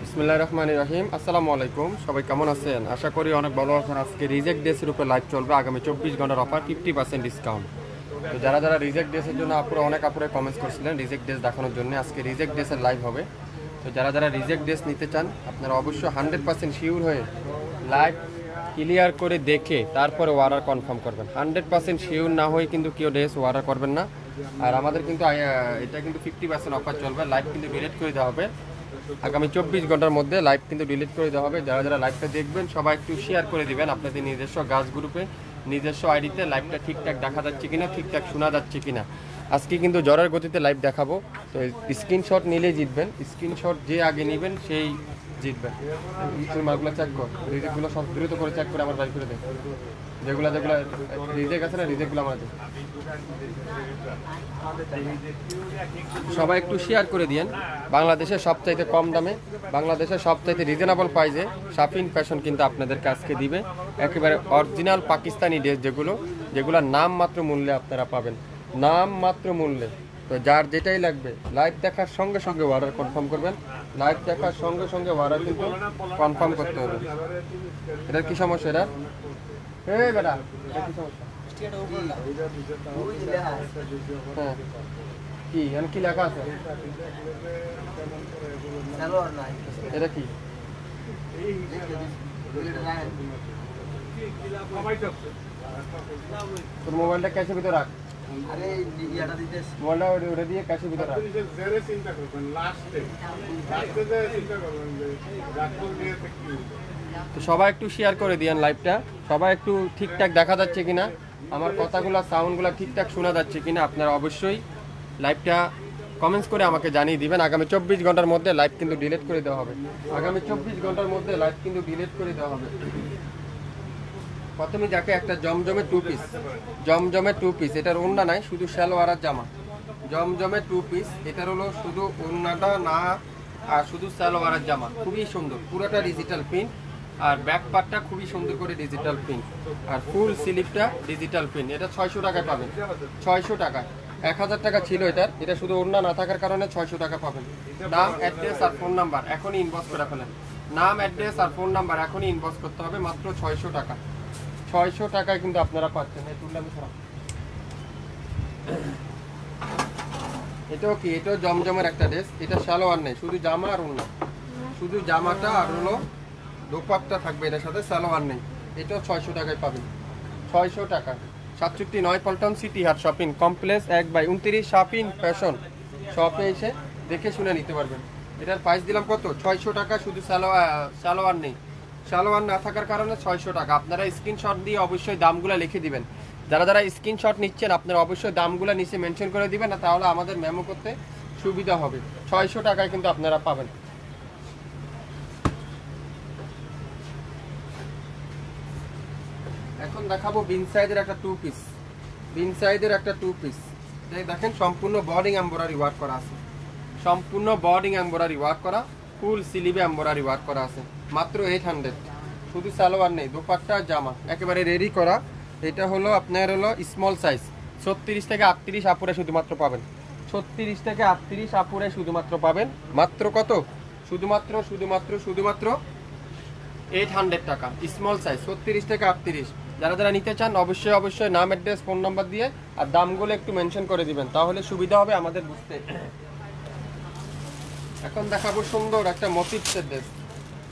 বিসমিল্লাহির রহমানির রহিম। আসসালামু আলাইকুম, সবাই কেমন আছেন? আশা করি অনেক ভালো আছেন। আজকে রিজেক্ট ড্রেসের উপর লাইভ চলবে, আগামী 24 ঘন্টার অফার 50% ডিসকাউন্ট। তো যারা যারা রিজেক্ট ড্রেসের জন্য আপনারা অনেক আপুরে কমেন্টস করছিলেন রিজেক্ট ড্রেস দেখানোর জন্য, আজকে রিজেক্ট ড্রেসের লাইভ হবে। তো যারা যারা রিজেক্ট ড্রেস নিতে চান আপনারা অবশ্যই 100% শিওর হয়ে লাইভ ক্লিয়ার করে দেখে তারপরে অর্ডার কনফার্ম করবেন। 100% শিওর না হয়ে কিন্তু কেউ ড্রেস অর্ডার করবেন না। আর আমাদের কিন্তু এটা কিন্তু 50% অফার চলবে। লাইভ কিন্তু ডিলিট করে দেওয়া হবে আগামী 24 ঘন্টার মধ্যে। লাইভ কিন্তু ডিলিট করে দেওয়া হবে। যারা যারা লাইভটা দেখবেন সবাই একটু শেয়ার করে দিবেন আপনাদের নিজস্ব গাছ গ্রুপে, নিজস্ব আইডিতে লাইভটা ঠিকঠাক দেখা যাচ্ছে কিনা, ঠিকঠাক শোনা যাচ্ছে কিনা। আজকে কিন্তু জ্বরের গতিতে লাইভ দেখাবো। তো স্ক্রিনশট নিলে জিতবেন, স্ক্রিনশট যে আগে নেবেন সেই জিতবেন। তুমি মালগুলো চেক কর, রিজেক্টগুলো সব দ্রুত করে চেক করে আমার বাই করে দেয়। যেগুলো যেগুলো রিজেক্ট আছে না, রিজেক্টগুলো আমাদের সবাই একটু শেয়ার করে দিয়েন। বাংলাদেশের সবচাইতে কম দামে, বাংলাদেশের সবচাইতে রিজনেবল প্রাইসে শাফিন ফ্যাশন কিন্তু আপনাদেরকে আজকে দিবে একেবারে অরিজিনাল পাকিস্তানি ড্রেস, যেগুলো নাম মাত্র মূল্যে আপনারা পাবেন, নাম মাত্র মূল্যে। তো যার যেটাই লাগবে লাইভ দেখার সঙ্গে সঙ্গে অর্ডার কনফার্ম করবেন। লাইভ দেখার সঙ্গে সঙ্গে অর্ডার কিন্তু কনফার্ম করতে হবে। এটার কি সমস্যা? এটা বেটা এটা কি সমস্যা? হ্যাঁ কি এখানে কি লেখা আছে? এটা কি? তোর মোবাইলটা ক্যাশের ভিতরে রাখ। মোবাইলটা ওটা দিয়ে ক্যাশের ভিতরে রাখ। তো সবাই একটু শেয়ার করে দিয়েন লাইভটা, সবাই একটু ঠিকঠাক দেখা যাচ্ছে কিনা, আমার কথাগুলো সাউন্ডগুলো ঠিকঠাক শোনা যাচ্ছে কিনা আপনারা অবশ্যই লাইভটা কমেন্টস করে আমাকে জানিয়ে দিবেন। আগামী 24 ঘন্টার মধ্যে লাইভ কিন্তু ডিলিট করে দেওয়া হবে। আগামী 24 ঘন্টার মধ্যে লাইভ কিন্তু ডিলিট করে দেওয়া হবে। প্রথমে দেখে একটা জমজমে টু পিস, জমজমে টু পিস, এটার ওড়না নাই, শুধু সালোয়ার আর জামা। জমজমে টু পিস, এটার হলো শুধু ওড়নাটা না আর শুধু সালোয়ার আর জামা, খুবই সুন্দর, পুরোটা ডিজিটাল প্রিন্ট। আর ব্যাক পার্টটা খুবই সুন্দর করে ডিজিটাল প্রিন্ট, আর ফুল স্লিপটা ডিজিটাল প্রিন্ট। এটা 600 টাকায় পাবেন, 600 টাকা। 1000 টাকা ছিল এটার, এটা শুধু ওড়না না থাকার কারণে 600 টাকা পাবেন। নাম, অ্যাড্রেস আর ফোন নাম্বার এখনই ইনবক্স করে ফেলেন। নাম, অ্যাড্রেস আর ফোন নাম্বার এখনই ইনবক্স করতে হবে, মাত্র 600 টাকা। 600 টাকায় কিন্তু আপনারা পাচ্ছেন। এটাও কি? এটাও জমজমের একটা ড্রেস। এটা সালোয়ার নেই, শুধু জামা আর ওড়না, শুধু জামাটা আর হলো দোপাট্টা থাকবে, এটার সাথে সালোয়ার নেই। এটাও 600 টাকায় পাবেন, 600 টাকা। 67 পল্টন সিটি হাট শপিং কমপ্লেক্স 1/29 শাফিন ফ্যাশন শপে এসে দেখে শুনে নিতে পারবেন। এটার প্রাইস দিলাম কত? 600 টাকা। শুধু সালোয়ার নেই, সালোয়ার না থাকার কারণে 600 টাকা। আপনারা স্ক্রিনশট দিয়ে অবশ্যই দামগুলো লিখে দিবেন। যারা যারা স্ক্রিনশট নিচ্ছেন আপনারা অবশ্যই দামগুলো নিচে মেনশন করে দিবেন, না তাহলে আমাদের মেমো করতে সুবিধা হবে। 600 টাকায় কিন্তু আপনারা পাবেন। এখন দেখাবো বিন সাইজের একটা টু পিস, বিন সাইজের একটা টু পিস। দেখেন সম্পূর্ণ বর্ডিং এমব্রয়ডারি ওয়ার্ক করা আছে, সম্পূর্ণ বর্ডিং এমব্রয়ডারি ওয়ার্ক করা, ফুল স্লিভে এমব্রয়ডারি ওয়ার্ক করা আছে, মাত্র 800। শুধু সালোয়ার নেই, দোপাট্টা জামা একেবারে রেডি করা। এটা হলো আপনার হলো স্মল সাইজ, 36 থেকে 38 আপুরে শুধুমাত্র পাবেন, 36 থেকে 38 আপুরে শুধুমাত্র পাবেন। মাত্র কত? শুধুমাত্র 800 টাকা। স্মল সাইজ 36 থেকে 38। যারা যারা নিতে চান অবশ্যই অবশ্যই নাম, অ্যাড্রেস, ফোন নাম্বার দিয়ে আর দামগুলো একটু মেনশন করে দিবেন, তাহলে সুবিধা হবে আমাদের বুঝতে। এখন দেখাবো সুন্দর একটা মোটিভসের ড্রেস,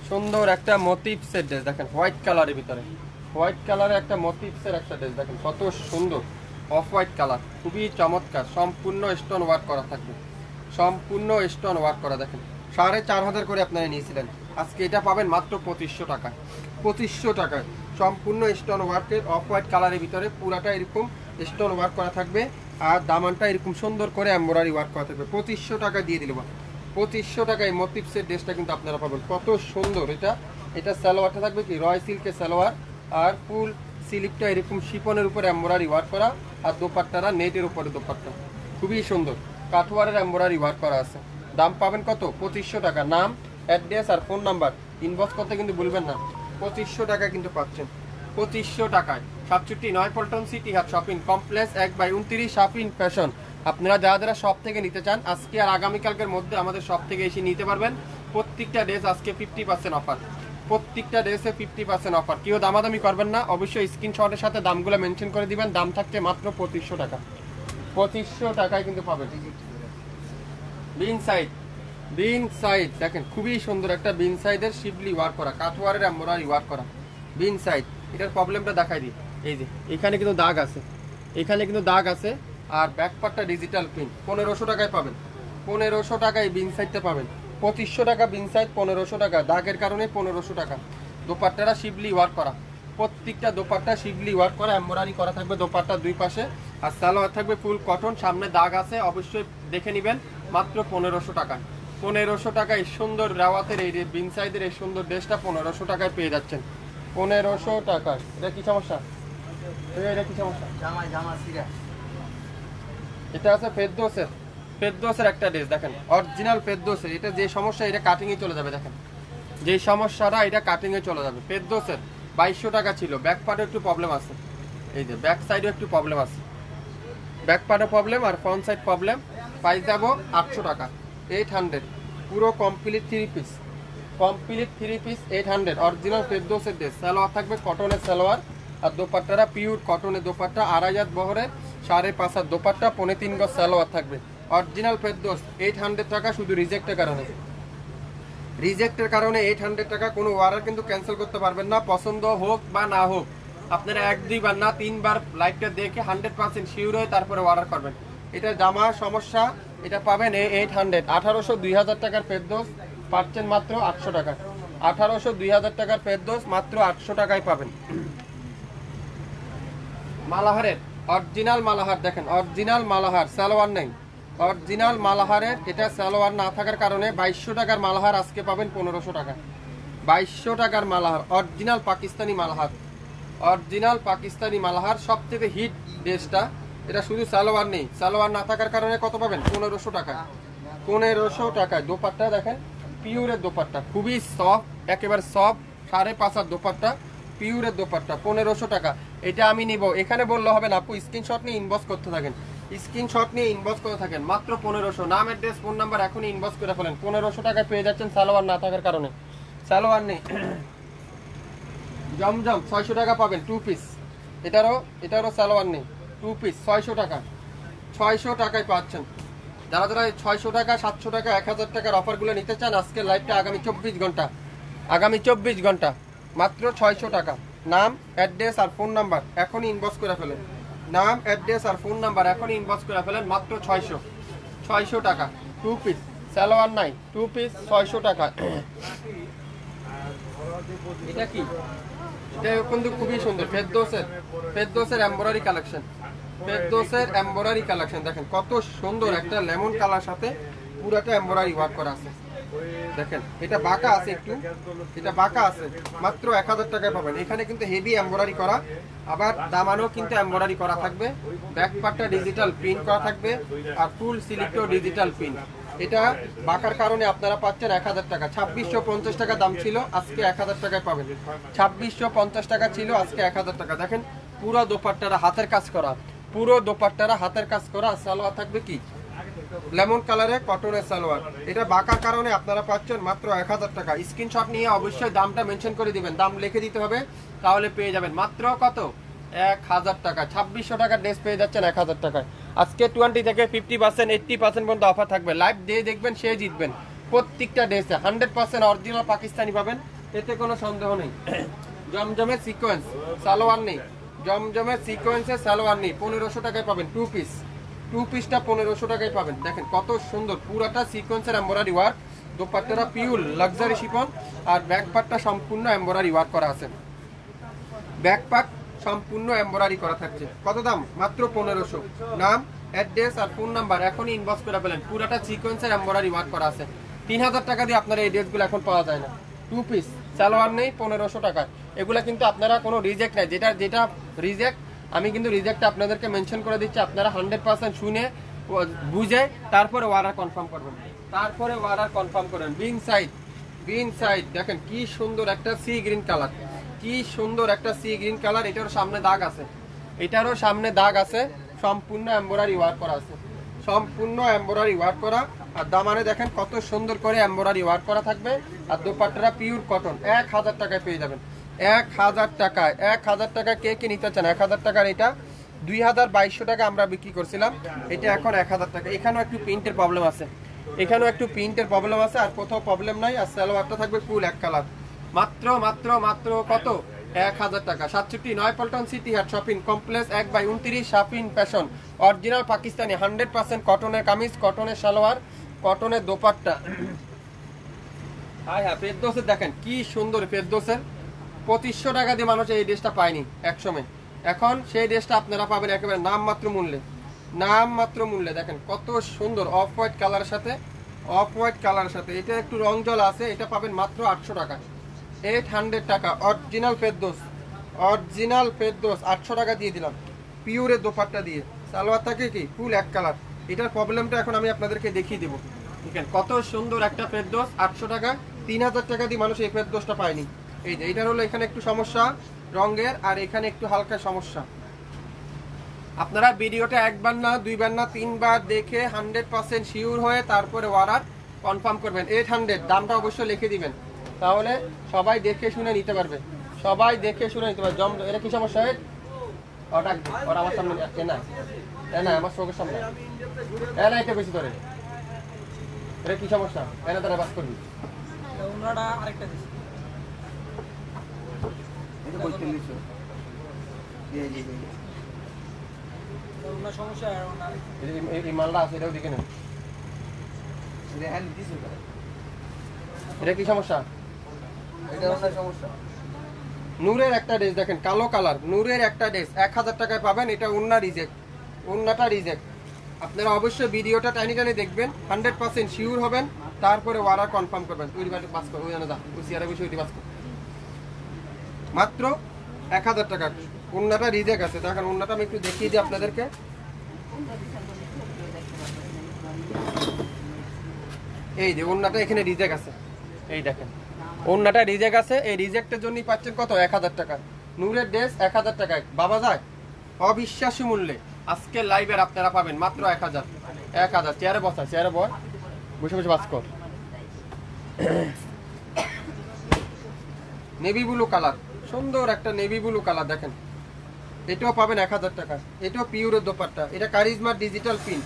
সুন্দর একটা মোটিভসের ড্রেস। দেখেন হোয়াইট কালারের ভিতরে, হোয়াইট কালারের একটা মোটিভসের একটা ড্রেস। দেখেন কত সুন্দর, অফ হোয়াইট কালার, খুবই চমৎকার। সম্পূর্ণ স্টোন ওয়ার্ক করা থাকবে, সম্পূর্ণ স্টোন ওয়ার্ক করা। দেখেন 4500 করে আপনারা নিয়েছিলেন, আজকে এটা পাবেন মাত্র 2500 টাকায়। 2500 টাকায় সম্পূর্ণ স্টোন ওয়ার্কের অফ হোয়াইট কালারের ভিতরে পুরাটা এরকম স্টোন ওয়ার্ক করা থাকবে, আর দামানটা এরকম সুন্দর করে এমব্রয়ডারি ওয়ার্ক করা থাকবে। 2500 টাকা দিয়ে দিল, 2500 টাকায় মোটিভসের ড্রেসটা কিন্তু আপনারা পাবেন। কত সুন্দর এটা। এটা সালোয়ারটা থাকবে কি রয় সিল্কের সালোয়ার, আর ফুল স্লিপটা এরকম শিফনের উপরে এমব্রয়ডারি ওয়ার্ক করা, আর দোপাট্টারা নেটের উপরে দোপাট্টা খুবই সুন্দর কাঠওয়ারের এমব্রয়ডারি ওয়ার্ক করা আছে। দাম পাবেন কত? 2500 টাকা। নাম, অ্যাড্রেস আর ফোন নাম্বার ইনবক্স করতে কিন্তু ভুলবেন না। 2500 টাকা কিন্তু পাচ্ছেন, 2500 টাকায়। 67 পল্টন সিটি হাট শপিং কমপ্লেক্স 1/29 শাপিং ফ্যাশন। আপনারা যারা যারা শপ থেকে নিতে চান আজকে আর আগামীকালকের মধ্যে আমাদের শপ থেকে এসে নিতে পারবেন। প্রত্যেকটা ড্রেস আজকে 50% অফার, প্রত্যেকটা ড্রেসে 50% অফার। কেউ দামাদামি করবেন না, অবশ্যই স্ক্রিনশটের সাথে দামগুলো মেনশন করে দিবেন। দাম থাকছে মাত্র 2500 টাকা। 2500 টাকায় কিন্তু পাবেন। বিন সাইড, বিন সাইড দেখেন খুবই সুন্দর একটা বিন সাইডের শিবলি ওয়ার্ক করা, কাঠওয়ারের এমব্রয়ডারি ওয়ার্ক করা বিন সাইড। এটার প্রবলেমটা দেখাই দিই। এই যে এখানে কিন্তু দাগ আছে, এখানে কিন্তু দাগ আছে, আর ব্যাক পার্টটা ডিজিটাল প্রিন্ট। 1500 টাকায় পাবেন, 1500 টাকায় বিন সাইডটা পাবেন। 2500 টাকা বিন সাইড, 1500 টাকা। দাগের কারণে 1500 টাকা। দোপাট্টারা শিবলি ওয়ার্ক করা, প্রত্যেকটা দোপাট্টা শিবলি ওয়ার্ক করা, এমব্রয়ডারি করা থাকবে দোপাট্টার দুই পাশে, আর সালোয়ার থাকবে ফুল কটন। সামনে দাগ আছে, অবশ্যই দেখে নেবেন। মাত্র 1500 টাকায়, 1500 টাকায় সুন্দর রেওয়াতের এই বিন সাইডের এই সুন্দর ড্রেসটা 1500 টাকায় পেয়ে যাচ্ছেন। 1500 টাকায়। এটা কি সমস্যা? এটা কি সমস্যা? এটা আছে ফেরদৌসের, ফেরদৌসের একটা ড্রেস দেখেন, অরিজিনাল ফেরদৌসের। এটা যে সমস্যা এটা কাটিংয়ে চলে যাবে, দেখেন যে সমস্যাটা এটা কাটিংয়ে চলে যাবে। ফেরদৌসের 2200 টাকা ছিল। ব্যাক পার্টে একটু প্রবলেম আছে, এই যে ব্যাক সাইডেও একটু প্রবলেম আছে, ব্যাক পার্টে প্রবলেম আর ফ্রন্ট সাইড প্রবলেম। প্রাইস যাবো 800 টাকা, 800। পুরো complete 3 piece, complete 3 piece 800। Original ফেরদৌসের ড্রেস। সালোয়ার থাকবে কটনের সালোয়ার, আর দোপাট্টারা পিওর কটনের দোপাট্টা, 2.5 বহরে 5.5 হাত দোপাট্টা, 3.5 গজ সালোয়ার থাকবে। অরিজিনাল ফেরদৌস 800 টাকা, শুধু রিজেক্টের কারণে, রিজেক্টের কারণে 800 টাকা। কোনো অর্ডার কিন্তু ক্যান্সেল করতে পারবেন না, পছন্দ হোক বা না হোক। আপনারা 1-2 বার না 3 বার লাইভটা দেখে 100% শিওর হয়ে তারপরে অর্ডার করবেন। এটা জামা সমস্যা, এটা পাবেন 800। 1800-2000 টাকার ফেরদৌস পাচ্ছেন মাত্র 800 টাকা। 1800-2000 টাকার ফেরদৌস মাত্র 800 টাকায় পাবেন। মালাহারের অরিজিনাল মালাহার দেখেন, অরিজিনাল মালাহার, সালোয়ার নেই। অরিজিনাল মালাহারের এটা সালোয়ার না থাকার কারণে 2200 টাকার মালাহার আজকে পাবেন 1500 টাকা। 2200 টাকার মালাহার, অরিজিনাল পাকিস্তানি মালাহার, অরিজিনাল পাকিস্তানি মালাহার। সবথেকে হিট ড্রেসটা এটা, শুধু সালোয়ার নেই, সালোয়ার না থাকার কারণে কত পাবেন? 1500 টাকা। 1500 টাকায় দোপাট্টা দেখেন, পিওরের দোপাট্টা, খুবই সফট, একেবারে সফট, 5.5 হাত দোপাট্টা, পিওরের দোপাট্টা। 1500 টাকা। এটা আমি নিব, এখানে বললে হবে না আপু, স্ক্রিনশট নিয়ে ইনবক্স করতে থাকেন, স্ক্রিনশট নিয়ে ইনবক্স করে থাকেন। মাত্র 1500। নাম, অ্যাড্রেস, ফোন নাম্বার এখনই ইনবক্স করে ফেলেন। 1500 টাকায় পেয়ে যাচ্ছেন সালোয়ার না থাকার কারণে, সালোয়ার নেই। জমজম 600 টাকা পাবেন 2 পিস। এটারও সালোয়ার নেই, 2 পিস 600 টাকা। 600 টাকায় পাচ্ছেন। যারা যারা 600 টাকা, 700 টাকা, 1000 টাকার অফারগুলো নিতে চান, আজকে লাইভটা আগামী 24 ঘন্টা, আগামী 24 ঘন্টা মাত্র 600 টাকা। নাম, অ্যাড্রেস আর ফোন নাম্বার এখনই ইনবক্স করে ফেলেন। নাম, অ্যাড্রেস আর ফোন নাম্বার এখনই ইনবক্স করে ফেলেন। মাত্র 600 টাকা 2 পিস, সালোয়ার নাই, 2 পিস 600 টাকা। এটা কি? এটা কিন্তু খুবই সুন্দর, ফেরদৌসের, ফেরদৌসের এমব্রয়ডারি কালেকশন, ফেরদৌসের এমব্রয়ডারি কালেকশন। দেখেন কত সুন্দর, একটা লেমন কালার সাথে পুরাটা এমব্রয়ডারি ওয়ার্ক করা আছে। দেখেন এটা বাঁকা আছে একটু, এটা বাঁকা আছে। মাত্র 1000 টাকায় পাবেন। এখানে কিন্তু হেভি এমব্রয়ডারি করা, আবার দামানো কিন্তু এমব্রয়ডারি করা থাকবে। ব্যাক পার্টটা ডিজিটাল প্রিন্ট করা থাকবে, আর ফুল সিলিকও ডিজিটাল প্রিন্ট। এটা বাঁকার কারণে আপনারা পাচ্ছেন 1000 টাকা। 2650 টাকা দাম ছিল, আজকে 1000 টাকায় পাবেন। 2650 টাকা ছিল, আজকে 1000 টাকা। দেখেন পুরো দোপাট্টারা হাতের কাজ করা, পুরো দোপাট্টারা হাতের কাজ করা। সালোয়ার থাকবে কি লেমন কালারে কটনের সালোয়ার। এটা বাঁকার কারণে আপনারা পাচ্ছেন মাত্র 1000 টাকা। স্ক্রিনশট নিয়ে অবশ্যই দামটা মেনশন করে দিবেন, দাম লিখে দিতে হবে, তাহলে পেয়ে যাবেন মাত্র কত? 1000 টাকা। 2600 টাকার ড্রেস পেয়ে যাচ্ছেন 1000 টাকায়। আজকে 20 থেকে 50%, 80% পর্যন্ত অফার থাকবে। লাইভ দিয়ে দেখবেন, সে জিতবেন। প্রত্যেকটা ড্রেসে 100% অরিজিনাল পাকিস্তানি পাবেন, এতে কোনো সন্দেহ নেই। জমজমের সিকোয়েন্স, সালোয়ার নেই, জমজমের সিকোয়েন্সের সালোয়ার নেই। 1500 টাকায় পাবেন 2 পিস, 2 পিসটা 1500 টাকায় পাবেন। দেখেন কত সুন্দর, পুরাটা সিকোয়েন্সের এমব্রয়ডারি ওয়ার্ক, দোপাট্টাটা পিওর লাক্সারি শিফন, আর ব্যাক পার্টটা সম্পূর্ণ এমব্রয়ডারি ওয়ার্ক করা আছে। ব্যাক পার্ট সম্পূর্ণ এমব্রয়ডারি করা থাকছে। কত দাম? মাত্র 1500। নাম, অ্যাড্রেস আর ফোন নাম্বার এখনই ইনবক্স করে ফেলেন। পুরাটা সিকোয়েন্সের এমব্রয়ডারি ওয়ার্ক করা আছে। 3000 টাকা দিয়ে আপনারা এই ড্রেসগুলো এখন পাওয়া যায় না। 2 পিস সালোয়ার নেই 1500 টাকা। এগুলা কিন্তু আপনারা কোনো রিজেক্ট নাই, যেটা যেটা রিজেক্ট আমি কিন্তু রিজেক্টটা আপনাদেরকে মেনশন করে দিচ্ছি। আপনারা 100% শুনে বুঝে তারপরে অর্ডার কনফার্ম করবেন, তারপরে অর্ডার কনফার্ম করবেন। বিন সাইড দেখেন কি সুন্দর একটা সি গ্রিন কালার, কি সুন্দর একটা সি গ্রিন কালার। এটারও সামনে দাগ আছে, এটারও সামনে দাগ আছে, সম্পূর্ণ এমব্রয়ডারি ওয়ার্ক করা আছে, সম্পূর্ণ এমব্রয়ডারি ওয়ার্ক করা। আর দামানে দেখেন কত সুন্দর করে এমব্রয়ডারি ওয়ার্ক করা থাকবে। আর দোপাট্টাটা পিওর কটন, 1000 টাকায় পেয়ে যাবেন। 1000 টাকায়, 1000 টাকা কে কে নিতে চান? 1000 টাকার এটা 2200 টাকা আমরা বিক্রি করছিলাম, এটা এখন 1000 টাকা। এখানেও একটু প্রিন্টের প্রবলেম আছে, এখানেও একটু প্রিন্টের প্রবলেম আছে, আর কোথাও প্রবলেম নাই। আর সালোয়ারটা থাকবে ফুল এক কালার, মাত্র মাত্র মাত্র কত? 1000 টাকা। 67 নয়াপল্টন সিটি হাট shopping complex 1/29 Shafin fashion. Original Pakistani 100% কটনের কামিজ, কটনের সালোয়ার, কটনের দোপাট্টা। হ্যাঁ ফেরদৌসের দেখেন কি সুন্দর, ফেরদৌসের 2500 টাকা দিয়ে মানুষ এই ড্রেসটা পায়নি একসময়, এখন সেই ড্রেসটা আপনারা পাবেন একেবারে নামমাত্র মূল্যে, নামমাত্র মূল্যে। দেখেন কত সুন্দর অফ হোয়াইট কালারের সাথে, অফ হোয়াইট কালারের সাথে। এটা একটু রং জল আছে, এটা পাবেন মাত্র 800 টাকা, 800 টাকা। অরিজিনাল ফেরদৌস, অরিজিনাল ফেরদৌস 800 টাকা দিয়ে দিলাম পিওরের দোপাট্টা দিয়ে। সালোয়ার থাকে কি ফুল এক কালার। এটার প্রবলেমটা এখন আমি আপনাদেরকে দেখিয়ে দেবো। দেখেন কত সুন্দর একটা ফেরদৌস 800 টাকা। 3000 টাকা দিয়ে মানুষ এই ফেরদৌসটা পায়নি। এই যে এটার হলো এখানে একটু সমস্যা রঙের, আর এখানে একটু হালকা সমস্যা। আপনারা ভিডিওটা একবার না দুইবার না তিনবার দেখে 100% শিওর হয়ে তারপরে অর্ডার কনফার্ম করবেন। 800 দামটা অবশ্যই লিখে দিবেন, তাহলে সবাই দেখে শুনে নিতে পারবে, সবাই দেখে শুনে নিতে পারবে। এটা কি সমস্যা? ওটা ওরা আমার সামনে না আমার চোখের সামনে না, এটা বেশি ধরে। এটা কি সমস্যা? এনে তারা বাস করবি এই মালটা আছে, এটাও দেখে নেন। এটা কি সমস্যা? নূরের একটা ড্রেস দেখেন, কালো কালার, নূরের একটা ড্রেস 1000 টাকায় পাবেন। এটা ওন্না রিজেক্ট, ওন্নাটা রিজেক্ট। আপনারা অবশ্যই ভিডিওটা টাইনি টাইনি দেখবেন, 100% শিওর হবেন, তারপরে অর্ডার কনফার্ম করবেন। তুই বাস কর, ওই জানা দা তুই সিয়ারে বসে ওইটি বাস কর। মাত্র 1000 টাকা। ওন্নাটা রিজেক্ট আছে, দেখেন ওন্নাটা আমি একটু দেখিয়ে দিই আপনাদেরকে। এই যে ওন্নাটা এখানে রিজেক্ট আছে, এই দেখেন ওন্নাটা রিজেক্ট আছে। এই রিজেক্টের জন্যই পাচ্ছেন কত? 1000 টাকা। নূরের ড্রেস 1000 টাকায় বাবা যায় অবিশ্বাস্য মূল্যে। আজকে লাইভের আপনারা পাবেন মাত্র 1000, 1000। চেয়ারে বসা, চেয়ারে বয়, বসে বসে বাস কর। নেভি ব্লু কালার, সুন্দর একটা নেভি ব্লু কালার দেখেন, এটাও পাবেন 1000 টাকা। এটাও পিওরের দোপাট্টা, এটা কারিজমার ডিজিটাল প্রিন্ট,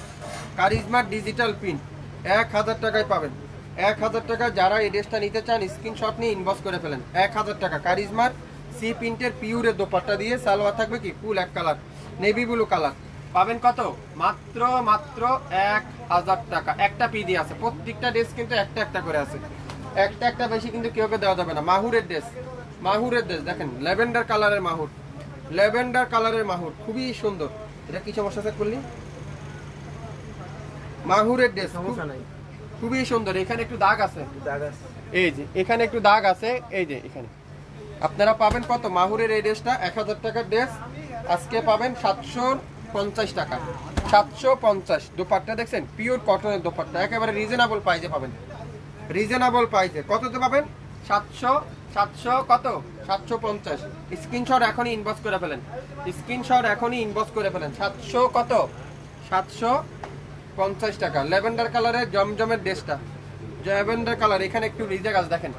কারিজমার ডিজিটাল প্রিন্ট 1000 টাকায় পাবেন। 1000 টাকা। যারা এই ড্রেসটা নিতে চান স্ক্রিনশট নিয়ে ইনবক্স করে ফেলেন। 1000 টাকা কারিজমার সি প্রিন্টের পিওরের দোপাট্টা দিয়ে, সালোয়ার থাকবে কি ফুল এক কালার, নেভি ব্লু কালার। পাবেন কত? মাত্র মাত্র 1000 টাকা। একটা পিডি আছে, প্রত্যেকটা ড্রেস কিন্তু একটা একটা করে আছে, একটা একটা বেশি কিন্তু কেউ দেওয়া যাবে না। মাহুরের ড্রেস, মাহুরের ড্রেস দেখেন, ল্যাভেন্ডার কালারের মাহুর, ল্যাভেন্ডার কালারের মাহুর, খুবই সুন্দর। এটা কি সমস্যা স্যার করলি? মাহুরের ড্রেস খুবই সুন্দর। এখানে একটু দাগ আছে, এই যে এখানে একটু দাগ আছে, এই যে এখানে। আপনারা পাবেন কত? মাহুরের এই ড্রেসটা 1000 টাকার ড্রেস আজকে পাবেন 750 টাকা, 750। দোপাট্টা দেখছেন পিওর কটনের দোপাট্টা, একেবারে রিজনেবল প্রাইসে পাবেন, রিজনেবল প্রাইসে। কততে পাবেন? 700 কত? 750। স্ক্রিনশট এখনই ইনবক্স করে ফেলেন, স্ক্রিনশট এখনই ইনবক্স করে ফেলেন। 700 কত? 750 টাকা। ল্যাভেন্ডার কালারের জমজমের ড্রেসটা, ল্যাভেন্ডার কালার, এখানে একটু রিজেক্ট আছে দেখেন,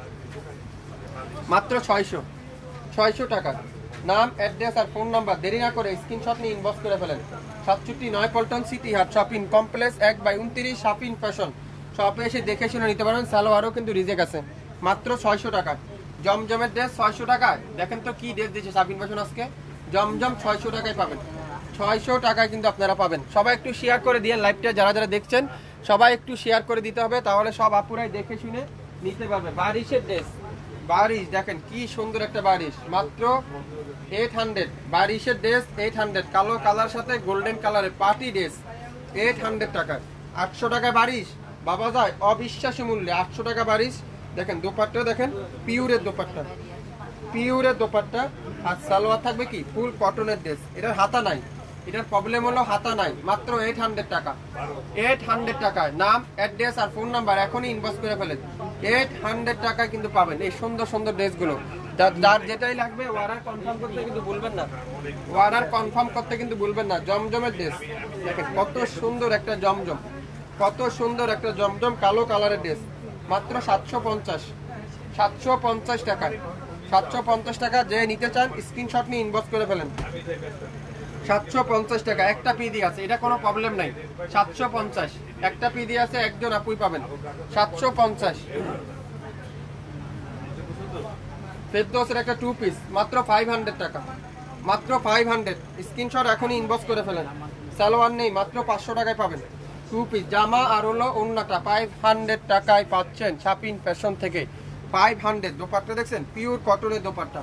মাত্র 600 টাকা। নাম, অ্যাড্রেস আর ফোন নাম্বার দেরি না করে স্ক্রিনশট নিয়ে ইনবক্স করে ফেলেন। 67 নয়াপল্টন সিটি হাট শপিং কমপ্লেক্স 1/29 শাফিন ফ্যাশন। শপে এসে দেখে শুনে নিতে পারবেন। সালোয়ারও কিন্তু রিজেক্ট আছে, মাত্র 600 টাকা। জমজমের ড্রেস 600 টাকায়, দেখেন তো কি ড্রেস দিয়েছে শাফিন ফ্যাশন আজকে। জমজম 600 টাকায় পাবেন, 600 টাকায় কিন্তু আপনারা পাবেন। সবাই একটু শেয়ার করে দিয়ে লাইভটা, যারা যারা দেখছেন সবাই একটু শেয়ার করে দিতে হবে, তাহলে সব আপুরাই দেখে শুনে নিতে পারবে। বারিশের ড্রেস, বারিশ দেখেন কি সুন্দর একটা বারিশ, মাত্র 800। বারিশের ড্রেস 800, কালো কালার সাথে গোল্ডেন কালারের পার্টি ড্রেস 800 টাকা। 800 টাকায় বারিশ, বাবা যায় অবিশ্বাস্য মূল্যে 800 টাকা বারিশ। দেখেন দোপাট্টা দেখেন, পিওরের দোপাট্টা, পিওরের দোপাট্টা। আর সালোয়ার থাকবে কি ফুল কটনের ড্রেস। এটার হাতা নাই, এটার প্রবলেম হলো হাতা নাই। মাত্র 800 টাকা, 800 টাকায়। নাম, অ্যাড্রেস আর ফোন নাম্বার এখনই ইনবক্স করে ফেলেন। 800 টাকায় কিন্তু পাবেন এই সুন্দর সুন্দর ড্রেসগুলো। যার যেটাই লাগবে অর্ডার কনফার্ম করতে কিন্তু ভুলবেন না, অর্ডার কনফার্ম করতে কিন্তু ভুলবেন না। জমজমের ড্রেস দেখেন কত সুন্দর একটা জমজম, কত সুন্দর একটা জমজম কালো কালারের ড্রেস। মাত্র 750, 750 টাকায়, 750 টাকা। যে নিতে চান স্ক্রিনশট নিয়ে ইনবক্স করে ফেলেন। 750 টাকা, একটা পিডি আছে, এটা কোনো প্রবলেম নাই। 750 একটা পিডি আছে, একজন আপুই পাবেন। 750 ফেরদৌসের একটা 2 পিস মাত্র 500 টাকা, মাত্র 500। স্ক্রিনশট এখনই ইনবক্স করে ফেলেন। সালোয়ার নেই, মাত্র 500 টাকায় পাবেন 2 পিস। জামা আর হলো ওড়নাটা 500 টাকায় পাচ্ছেন শাপিন ফ্যাশন থেকে। 500 দোপাট্টা দেখছেন, পিওর কটনের দোপাট্টা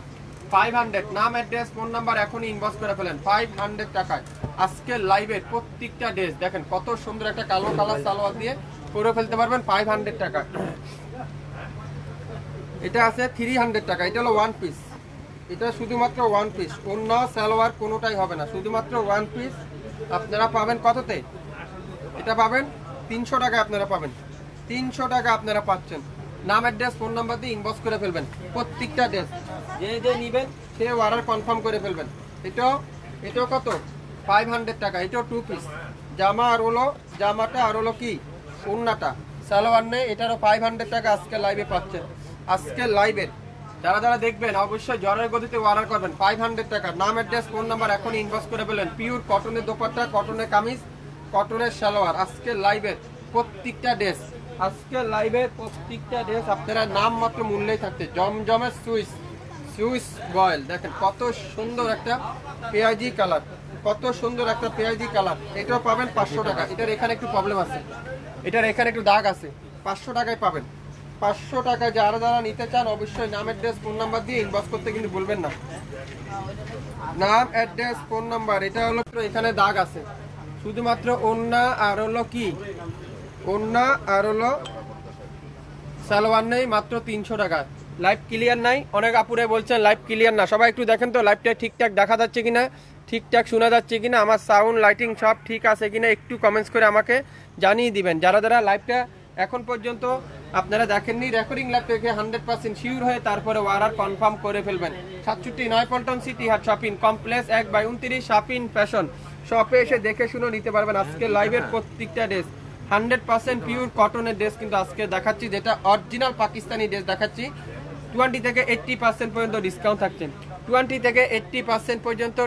500। নাম, অ্যাড্রেস, ফোন নাম্বার এখনই ইনবক্স করে ফেলেন 500 টাকায়। আজকে লাইভের প্রত্যেকটা ড্রেস দেখেন কত সুন্দর একটা কালো কালার সালোয়ার দিয়ে করে ফেলতে পারবেন 500 টাকা। এটা আছে 300 টাকা, এটা হলো 1 পিস। এটা শুধুমাত্র 1 পিস, অন্য সালোয়ার কোনোটাই হবে না, শুধুমাত্র 1 পিস। আপনারা পাবেন কততে? এটা পাবেন 300 টাকায়। আপনারা পাবেন 300 টাকা, আপনারা পাচ্ছেন। নাম, অ্যাড্রেস, ফোন নাম্বার দিয়ে ইনবক্স করে ফেলবেন প্রত্যেকটা ড্রেস। যে নিবেন সে অর্ডার কনফার্ম করে ফেলবেন। এটাও কত? 500 টাকা। এটাও 2 পিস। জামা আর হলো, জামাটা আর হলো কি ওড়নাটা, সালোয়ার নেই। এটারও 500 টাকা আজকে লাইভে পাচ্ছেন। আজকে লাইভের যারা যারা দেখবেন অবশ্যই জ্বরের গতিতে অর্ডার করবেন 500 টাকা। নাম, অ্যাড্রেস, ফোন নাম্বার এখন ইনবক্স করে ফেলেন। পিওর কটনের দোপাট্টা, কটনের কামিজ, কটনের সালোয়ার। আজকে লাইভের প্রত্যেকটা ড্রেস, আজকে লাইভের প্রত্যেকটা ড্রেস আপনারা নাম মাত্র মূল্যেই থাকতে। জমজমের সুইস বয়েল দেখেন কত সুন্দর একটা পেঁয়াজি কালার, কত সুন্দর একটা পেঁয়াজি কালার। এটাও পাবেন 500 টাকা। এটার এখানে একটু প্রবলেম আছে, এটার এখানে একটু দাগ আছে। 500 টাকায় পাবেন। 500 টাকায় যারা যারা নিতে চান অবশ্যই নাম, অ্যাড্রেস, ফোন নাম্বার দিয়ে ইনবক্স করতে কিন্তু ভুলবেন না। নাম, অ্যাড্রেস, ফোন নাম্বার। এটা হলো এখানে দাগ আছে, শুধুমাত্র ওড়না আর হলো কি ওড়না আর হলো সালোয়ার নেই। মাত্র 300 টাকা। লাইভ ক্লিয়ার নাই, অনেক আপুরে বলছেন লাইভ ক্লিয়ার না। সবাই একটু দেখেন তো লাইভটা ঠিকঠাক দেখা যাচ্ছে কিনা, ঠিকঠাক শোনা যাচ্ছে কিনা, আমার সাউন্ড লাইটিং সব ঠিক আছে কিনা একটু কমেন্টস করে আমাকে জানিয়ে দিবেন। যারা যারা লাইভটা এখন পর্যন্ত আপনারা দেখেননি, রেকর্ডিং লাইভ থেকে 100% শিওর হয়ে তারপরে অর্ডার কনফার্ম করে ফেলবেন। 67 9 পল্টন সিটি হাট শপিং কমপ্লেক্স 1/29 শাপিন ফ্যাশন শপে এসে দেখে শুনে নিতে পারবেন। আজকে লাইভের প্রত্যেকটা ড্রেস 100% পিওর কটনের ড্রেস কিন্তু আজকে দেখাচ্ছি, যেটা অরিজিনাল পাকিস্তানি ড্রেস দেখাচ্ছি। 20 থেকে 80% পর্যন্ত ডিসকাউন্ট থাকছে, 20 থেকে 80% পর্যন্ত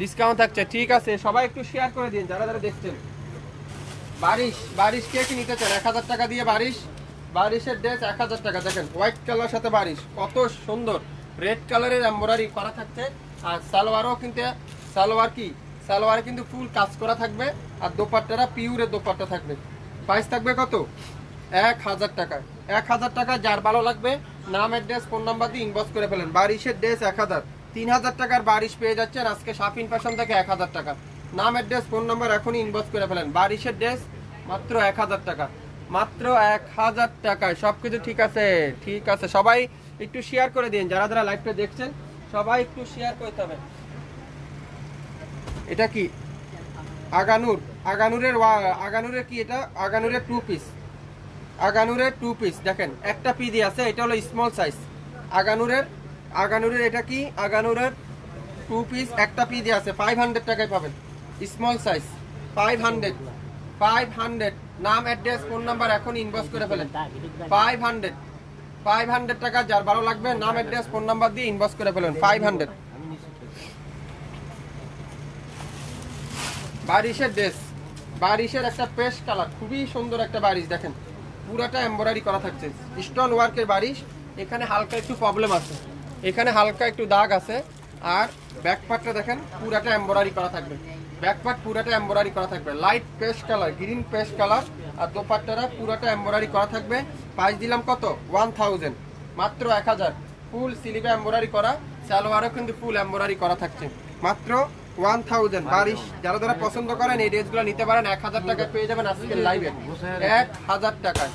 ডিসকাউন্ট থাকছে। ঠিক আছে, সবাই একটু শেয়ার করে দিন যারা যারা দেখছেন। বারিশ কে কি নিতে চান? 1000 টাকা দিয়ে বারিশের ড্রেস 1000 টাকা। দেখেন হোয়াইট কালার সাথে বারিশ কত সুন্দর, রেড কালারের এমব্রয়ডারি করা থাকছে। আর সালোয়ারও কিন্তু সালোয়ারে কিন্তু ফুল কাজ করা থাকবে। আর দোপাট্টাটা পিওরের দোপাট্টা থাকবে। প্রাইস থাকবে কত? 1000 টাকায়। 1000 টাকা। যার ভালো লাগবে নাম, অ্যাড্রেস, ফোন নাম্বার দিয়ে ইনবক্স করে ফেলেন। বারিশের ড্রেস 1000, 3000 টাকার বারিশ পেয়ে যাচ্ছেন আজকে শাপিন ফ্যাশন থেকে 1000 টাকা। নাম, অ্যাড্রেস, ফোন নাম্বার এখনই ইনবক্স করে ফেলেন। বারিশের ড্রেস মাত্র 1000 টাকা, মাত্র 1000 টাকায়। সবকিছু ঠিক আছে, ঠিক আছে। সবাই একটু শেয়ার করে দিন যারা যারা লাইভটা দেখছেন, সবাই একটু শেয়ার করতে হবে। এটা কি আগানুরের কি এটা? আগানুরের 2 পিস, আগানুরের 2 পিস। দেখেন একটা পিডি আছে, এটা হলো স্মল সাইজ। আগানুরের এটা কি? আগানুরের 2 পিস একটা পিডি আছে, 500 টাকায় পাবেন। Small size 500। নাম, অ্যাড্রেস, ফোন নাম্বার এখন ইনবক্স করে ফেলেন। 500 টাকা। যার ভালো লাগবে নাম, অ্যাড্রেস, ফোন নাম্বার দিয়ে ইনবক্স করে ফেলেন। 500। বারিশের ড্রেস, বারিশের একটা পেস্ট কালার, খুবই সুন্দর একটা বারিশ। দেখেন পুরাটা এমব্রয়ডারি করা থাকছে, স্টোন ওয়ার্কের বারিশ। এখানে হালকা একটু প্রবলেম আছে, এখানে হালকা একটু দাগ আছে। আর ব্যাক পার্টটা দেখেন পুরাটা এমব্রয়ডারি করা থাকবে, ব্যাক পার্ট পুরাটা এমব্রয়ডারি করা থাকবে। Light paste colour, green paste colour. আর দোপাট্টাটা পুরাটা এমব্রয়ডারি করা থাকবে। প্রাইস দিলাম কত? 1000, মাত্র 1000। ফুল স্লিভে এমব্রয়ডারি করা, সালোয়ারও কিন্তু ফুল এমব্রয়ডারি করা থাকছে, মাত্র 1000 বারিশ। যারা যারা পছন্দ করেন এই ড্রেসগুলো নিতে পারেন, 1000 টাকায় পেয়ে যাবেন আজকের লাইভে। 1000 টাকায়,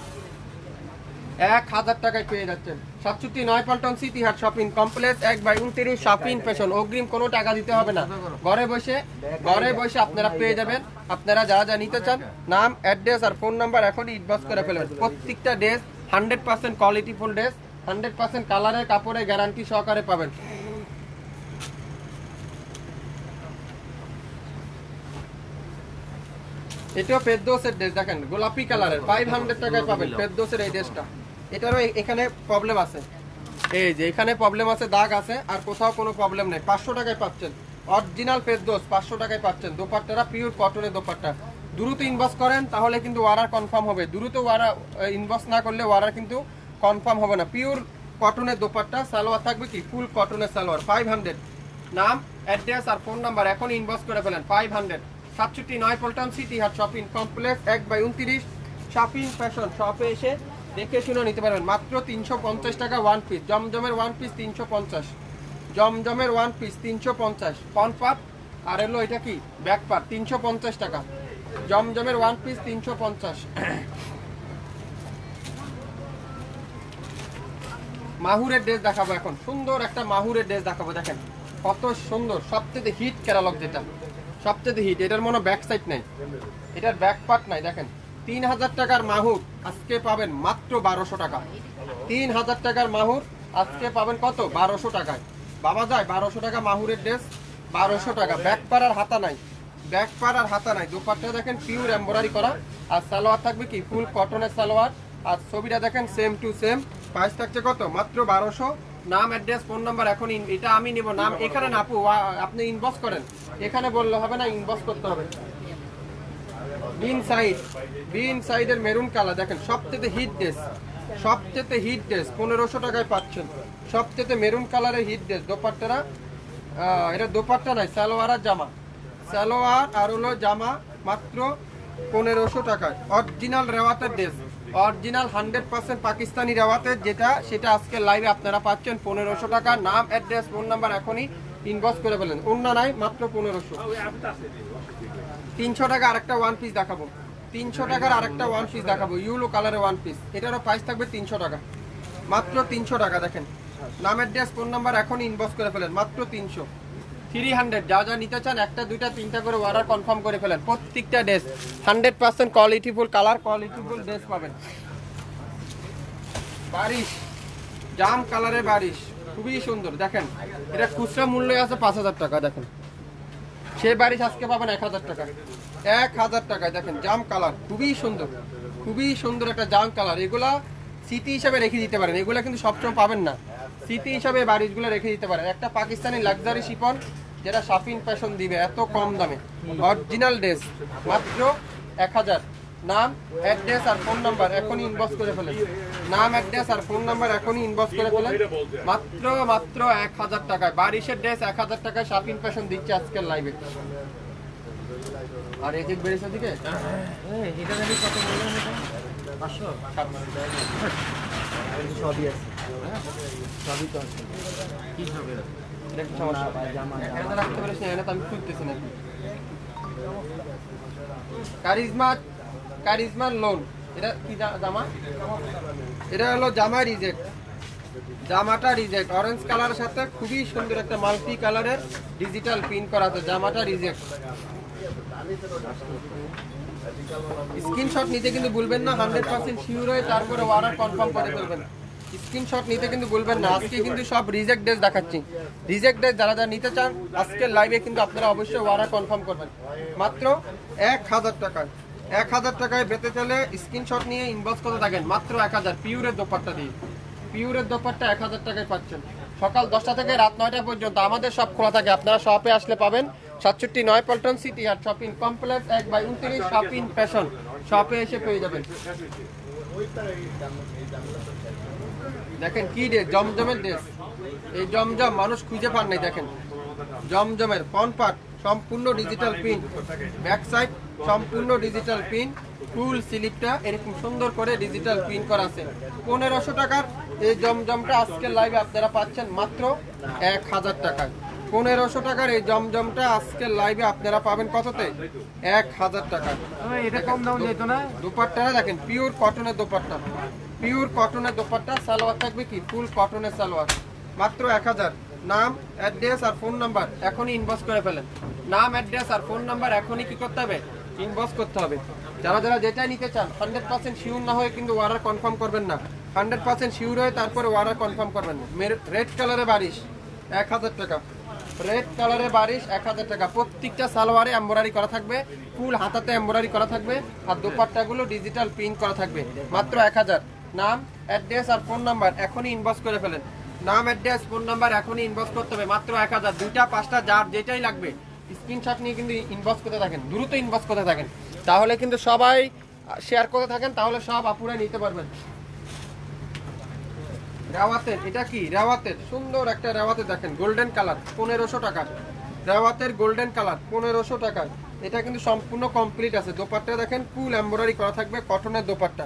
1000 টাকায় পেয়ে যাচ্ছেন। 67 9 পল্টন সিটি হাট শপিং কমপ্লেক্স 1/29 শপিং ফ্যাশন। অগ্রিম কোনো টাকা দিতে হবে না, ঘরে বসে আপনারা পেয়ে যাবেন। আপনারা যারা যা নিতে চান নাম, অ্যাড্রেস আর ফোন নাম্বার এখনই ইনবক্স করে ফেলবেন। প্রত্যেকটা ড্রেস 100% কোয়ালিটিফুল ড্রেস, 100% কালারের কাপড়ের গ্যারান্টি সহকারে পাবেন। এটাও ফেরদৌসের ড্রেস, দেখেন গোলাপি কালারের 500 টাকায় পাবেন ফেরদৌসের এই ড্রেসটা। এটারও এখানে প্রবলেম আছে, এই যে এখানে প্রবলেম আছে, দাগ আছে, আর কোথাও কোনো প্রবলেম নেই। 500 টাকায় পাচ্ছেন অরিজিনাল ফেরদৌস, 500 টাকায় পাচ্ছেন। দোপাট্টাটা পিওর কটনের দোপাট্টা। দ্রুত ইনবক্স করেন তাহলে কিন্তু অর্ডার কনফার্ম হবে, দ্রুত অর্ডার ইনবক্স না করলে অর্ডার কিন্তু কনফার্ম হবে না। পিওর কটনের দোপাট্টা, সালোয়ার থাকবে কি ফুল কটনের সালোয়ার। 500 নাম, অ্যাড্রেস আর ফোন নাম্বার এখন ইনবক্স করে ফেলেন। 500 67 9 পল্টন সিটি হাট শপিং কমপ্লেক্স 1/29 শপিং ফ্যাশন। শপে এসে দেখে শুনে নিতে পারবেন। মাত্র 350 টাকা ওয়ান পিস। জমজমের ওয়ান পিস 350, জমজমের ওয়ান পিস 350। ফ্রন্ট পার্ট আর এলো এটা কি ব্যাক পার্ট 350 টাকা। জমজমের ওয়ান পিস 350। মাহুরের ড্রেস দেখাবো এখন, সুন্দর একটা মাহুরের ড্রেস দেখাবো। দেখেন কত সুন্দর, সবচেয়ে হিট ক্যাটালগ, যেটা সবচেয়ে হিট। এটার মনে ব্যাক সাইড নাই, এটার ব্যাক পার্ট নাই। দেখেন 3000 টাকার মাহুর আজকে পাবেন মাত্র 1200 টাকা। 3000 টাকার মাহুর আজকে পাবেন কত? 1200 টাকায়। বাবা যায় 1200 টাকা মাহুরের ড্রেস, 1200 টাকা। ব্যাক পার আর হাতা নাই, ব্যাক পার আর হাতা নাই। দোপাট্টা দেখেন পিওর এমব্রয়ডারি করা, আর সালোয়ার থাকবে কি ফুল কটনের সালোয়ার। আর ছবিটা দেখেন সেম টু সেম। প্রাইস থাকছে কত? মাত্র 1200। নাম, অ্যাড্রেস, ফোন নাম্বার এখন এটা আমি নিব। নাম এখানে না আপু, আপনি ইনবক্স করেন, এখানে বললে হবে না, ইনবক্স করতে হবে। বিন সাইডের মেরুন কালার দেখেন সবচেয়ে হিট ড্রেস, সবচেয়ে হিট ড্রেস 1500 টাকায় পাচ্ছেন। সবচেয়ে মেরুন কালারের হিট ড্রেস। দোপাট্টারা এটা দোপাট্টা নাই, সালোয়ার আর জামা, সালোয়ার আর হলো জামা মাত্র 1500 টাকায়। অরিজিনাল রেওয়াতের ড্রেস, অরিজিনাল 100% পাকিস্তানি রেওয়াতের যেটা, সেটা আজকে লাইভে আপনারা পাচ্ছেন 1500 টাকা। নাম, অ্যাড্রেস, ফোন নাম্বার এখনই ইনবক্স করে ফেলেন। অন্য নাই, মাত্র 1500। 300 টাকা আরেকটা ওয়ান পিস দেখাবো, 300 টাকার আরেকটা ওয়ান পিস দেখাবো, ইউলো কালারের ওয়ান পিস। এটারও প্রাইস থাকবে 300 টাকা, মাত্র 300 টাকা। দেখেন নাম, অ্যাড্রেস, ফোন নাম্বার এখনই ইনবক্স করে ফেলেন, মাত্র 300। 300 যা যা নিতে চান একটা দুইটা তিনটা করে অর্ডার কনফার্ম করে ফেলেন। প্রত্যেকটা ড্রেস 100% কোয়ালিটিফুল কালার, কোয়ালিটিফুল ড্রেস পাবেন। বারিশ, জাম কালারের বারিশ, খুবই সুন্দর। দেখেন এটা খুচরা মূল্য আছে 5000 টাকা। দেখেন সেই বারিশ আজকে পাবেন 1000 টাকা, 1000 টাকায়। দেখেন জাম কালার, খুবই সুন্দর, খুবই সুন্দর একটা জাম কালার। এগুলা স্মৃতি হিসাবে রেখে দিতে পারেন, এগুলা কিন্তু সবসময় পাবেন না। স্মৃতি হিসাবে বারিশগুলো রেখে দিতে পারেন। একটা পাকিস্তানি লাক্সারি শিপন, যেটা শপিং ফ্যাশন দিবে এত কম দামে। অরিজিনাল ড্রেস মাত্র 1000। নাম, অ্যাড্রেস আর ফোন নাম্বার এখনই ইনবক্স করে ফেলেন। নাম, অ্যাড্রেস আর ফোন নাম্বার এখনই ইনবক্স করে ফেলেন। মাত্র 1000 টাকায় বারিশের ড্রেস 1000 টাকায় শপিং ফ্যাশন দিচ্ছে আজকের লাইভে। আর এই যে বেরিশের দিকে এটা জানি কত বললেন? এটা 500 সবই আছে, সবই তো আছে। কি হবে এটা? কি সমস্যা? জামা এটা রাখতে পারিস না, এটা তো আমি খুলতেছি না। কারিজমা লোন, এটা কি জামা? এটা হলো জামা রিজেক্ট, জামাটা রিজেক্ট। অরেঞ্জ কালারের সাথে খুবই সুন্দর একটা মাল্টি কালারের ডিজিটাল প্রিন্ট করা আছে। জামাটা রিজেক্ট। স্ক্রিনশট নিতে কিন্তু ভুলবেন না, 100% শিওর হয়ে তারপরে অর্ডার কনফার্ম করে ফেলবেন। স্ক্রিনশট নিতে কিন্তু ভুলবেন না। আজকে কিন্তু সব রিজেক্ট ড্রেস দেখাচ্ছি, রিজেক্ট ড্রেস। যারা যারা নিতে চান আজকের লাইভে কিন্তু আপনারা অবশ্যই অর্ডার কনফার্ম করবেন। মাত্র 1000 টাকায়, 1000 টাকায় পেতে চলে স্ক্রিনশট নিয়ে ইনবক্স করতে থাকেন। মাত্র 1000 পিওরের দোপাট্টা দিয়ে, পিওরের দোপাট্টা 1000 টাকায় পাচ্ছেন। সকাল 10টা থেকে রাত 9টা পর্যন্ত আমাদের সব খোলা থাকে, আপনারা শপে আসলে পাবেন। 67 9 পল্টন সিটি হাট শপিং কমপ্লেক্স 1/29 শপিং ফ্যাশন। শপে এসে পেয়ে যাবেন। দেখেন কি ড্রেস, জমজমের ড্রেস। এই জমজম মানুষ খুঁজে পান নাই। দেখেন জমজমের ফ্রন্ট পার্ট সম্পূর্ণ ডিজিটাল প্রিন্ট, ব্যাক সাইড সম্পূর্ণ ডিজিটাল প্রিন্ট, ফুল স্লিপটা এরকম সুন্দর করে ডিজিটাল প্রিন্ট করা আছে। 1500 টাকার এই জমজমটা আজকের লাইভে আপনারা পাচ্ছেন মাত্র 1000 টাকায়। 1500 টাকার এই জমজমটা আজকে লাইভে আপনারা পাবেন কততে? 1000 টাকা। এটা কম দাম যেত না। দোপাট্টাটা দেখেন পিওর কটনের দোপাট্টা, পিওর কটনের দোপাট্টা। সালোয়ার থাকবে কি ফুল কটনের সালোয়ার, মাত্র 1000। নাম, অ্যাড্রেস আর ফোন নাম্বার এখনই ইনবক্স করে ফেলেন। নাম, অ্যাড্রেস আর ফোন নাম্বার এখনই কি করতে হবে? ইনবক্স করতে হবে। যারা যারা যেটাই নিতে চান 100% শিওর না হয়ে কিন্তু অর্ডার কনফার্ম করবেন না। 100% শিওর হয়ে তারপরে অর্ডার কনফার্ম করবেন। রেড কালারে বারিশ 1000 টাকা, রেড কালারে বারিশ 1000 টাকা। প্রত্যেকটা সালোয়ারে এমব্রয়ডারি করা থাকবে, ফুল হাতাতে এমব্রয়ডারি করা থাকবে, আর দোপাট্টাগুলো ডিজিটাল প্রিন্ট করা থাকবে, মাত্র 1000। নাম, অ্যাড্রেস আর ফোন নাম্বার এখনই ইনবক্স করে ফেলেন। নাম, অ্যাড্রেস, ফোন নাম্বার এখনই ইনবক্স করতে হবে, মাত্র 1000। 2টা 5টা যার যেটাই লাগবে স্ক্রিনশট নিয়ে কিন্তু ইনবক্স করতে থাকেন, দ্রুত ইনবক্স করতে থাকেন, তাহলে কিন্তু সবাই শেয়ার করতে থাকেন, তাহলে সব আপুরা নিতে পারবেন। রেওয়াতের, এটা কি রেওয়াতের সুন্দর একটা রেওয়াতে দেখেন, গোল্ডেন কালার 1500 টাকা। রেওয়াতের গোল্ডেন কালার 1500 টাকা। এটা কিন্তু সম্পূর্ণ কমপ্লিট আছে। দোপাট্টা দেখেন ফুল এমব্রয়ডারি করা থাকবে, কটনের দোপাট্টা,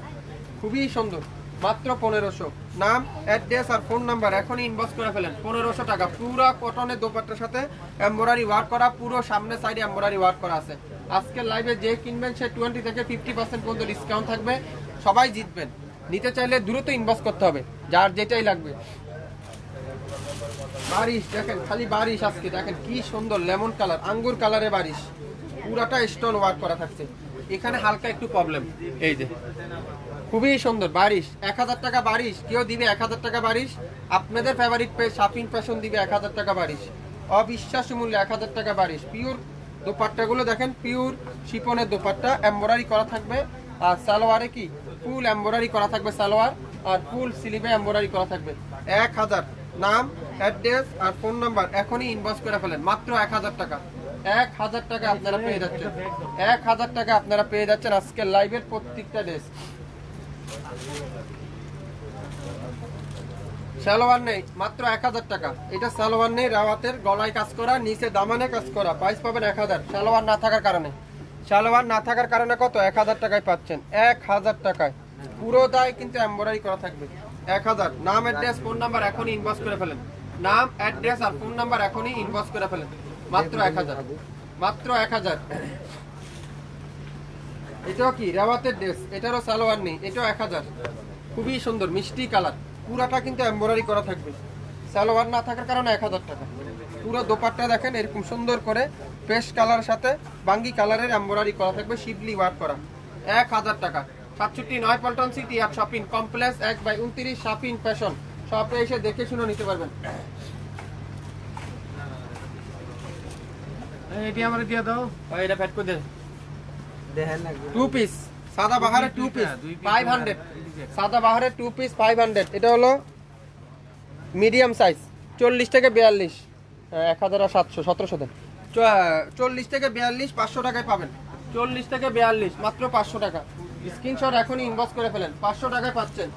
খুবই সুন্দর, মাত্র 1500। নাম, অ্যাড্রেস আর ফোন নাম্বার এখনই ইনবক্স করে ফেলেন। 1500 টাকা, পুরো কটনের দোপাট্টার সাথে এমব্রয়ডারি ওয়ার্ক করা, পুরো সামনে সাইডে এমব্রয়ডারি ওয়ার্ক করা আছে। আজকের লাইভে যে কিনবেন সে 20 থেকে 50% পর্যন্ত ডিসকাউন্ট থাকবে, সবাই জিতবেন। নিতে চাইলে দ্রুত ইনবক্স করতে হবে, যার যেটাই লাগবে। বারিশ দেখেন, খালি বারিশ আজকে দেখেন কি সুন্দর, লেমন কালার, আঙ্গুর কালারে বারিশ, পুরাটা স্টোন ওয়ার্ক করা থাকছে। এখানে হালকা একটু প্রবলেম, এই যে খুবই সুন্দর বারিশ। 1000 টাকা বারিশ, কেউ দিবে 1000 টাকা বারিশ? আপনাদের ফেভারিট পেজ শাপিং ফ্যাশন দিবে 1000 টাকা বারিশ, অবিশ্বাস্য মূল্যে 1000 টাকা বারিশ। পিওর দোপাট্টাগুলো দেখেন, পিওর শিপনের দোপাট্টা, এমব্রয়ডারি করা থাকবে, আর সালোয়ারে কি ফুল এমব্রয়ডারি করা থাকবে সালোয়ার, আর ফুল স্লিভে এমব্রয়ডারি করা থাকবে। 1000। নাম, অ্যাড্রেস আর ফোন নাম্বার এখনই ইনবক্স করে ফেলেন, মাত্র 1000 টাকা। 1000 টাকা আপনারা পেয়ে যাচ্ছেন, 1000 টাকা আপনারা পেয়ে যাচ্ছেন আজকের লাইভের প্রত্যেকটা ড্রেস। সালোয়ার নেই, মাত্র 1000 টাকা। এটা সালোয়ার নেই, রাওয়াতের গলায় কাজ করা, নিচে দামানে কাজ করা, প্রাইস পাবেন 1000। সালোয়ার না থাকার কারণে, সালোয়ার না থাকার কারণে কত? 1000 টাকায় পাচ্ছেন, 1000 টাকায় পুরো দায় কিন্তু এমব্রয়ডারি করা থাকবে, 1000। নাম, অ্যাড্রেস, ফোন নাম্বার এখনই ইনবক্স করে ফেলেন। নাম, অ্যাড্রেস আর ফোন নাম্বার এখনই ইনবক্স করে ফেলেন, মাত্র 1000, মাত্র 1000। এটাও কি রাওয়াতের ড্রেস, এটারও সালোয়ার নেই, এটাও 1000। খুবই সুন্দর মিষ্টি কালার, পুরাটা কিন্তু এমব্রয়ডারি করা থাকবে, সালোয়ার না থাকার কারণে 1000 টাকা। পুরো দোপাট্টা দেখেন এরকম সুন্দর করে পেস্ট কালারের সাথে বাঙ্গি কালারের এমব্রয়ডারি করা থাকবে, শিবলি ওয়ার্ক করা, 1000 টাকা। 67 পল্টন সিটি আর শপিং কমপ্লেক্স 1/29 শপিং ফ্যাশন, শপে এসে দেখে শুনে নিতে পারবেন। এটি আমারে দিয়ে দাও, এটা প্যাক করে দেন, দেখেন না 2 পিস সাদা বাহারের 2 পিস 500, সাদা বাহারের 2 পিস 500। এটা হলো মিডিয়াম সাইজ 40 থেকে 42, 1700 1700 দেন। 40 থেকে 42 500 টাকায় পাবেন, 40 থেকে 42 মাত্র 500 টাকা। স্ক্রিনশট এখনই ইনবক্স করে ফেলেন, 500 টাকায় পাচ্ছেন।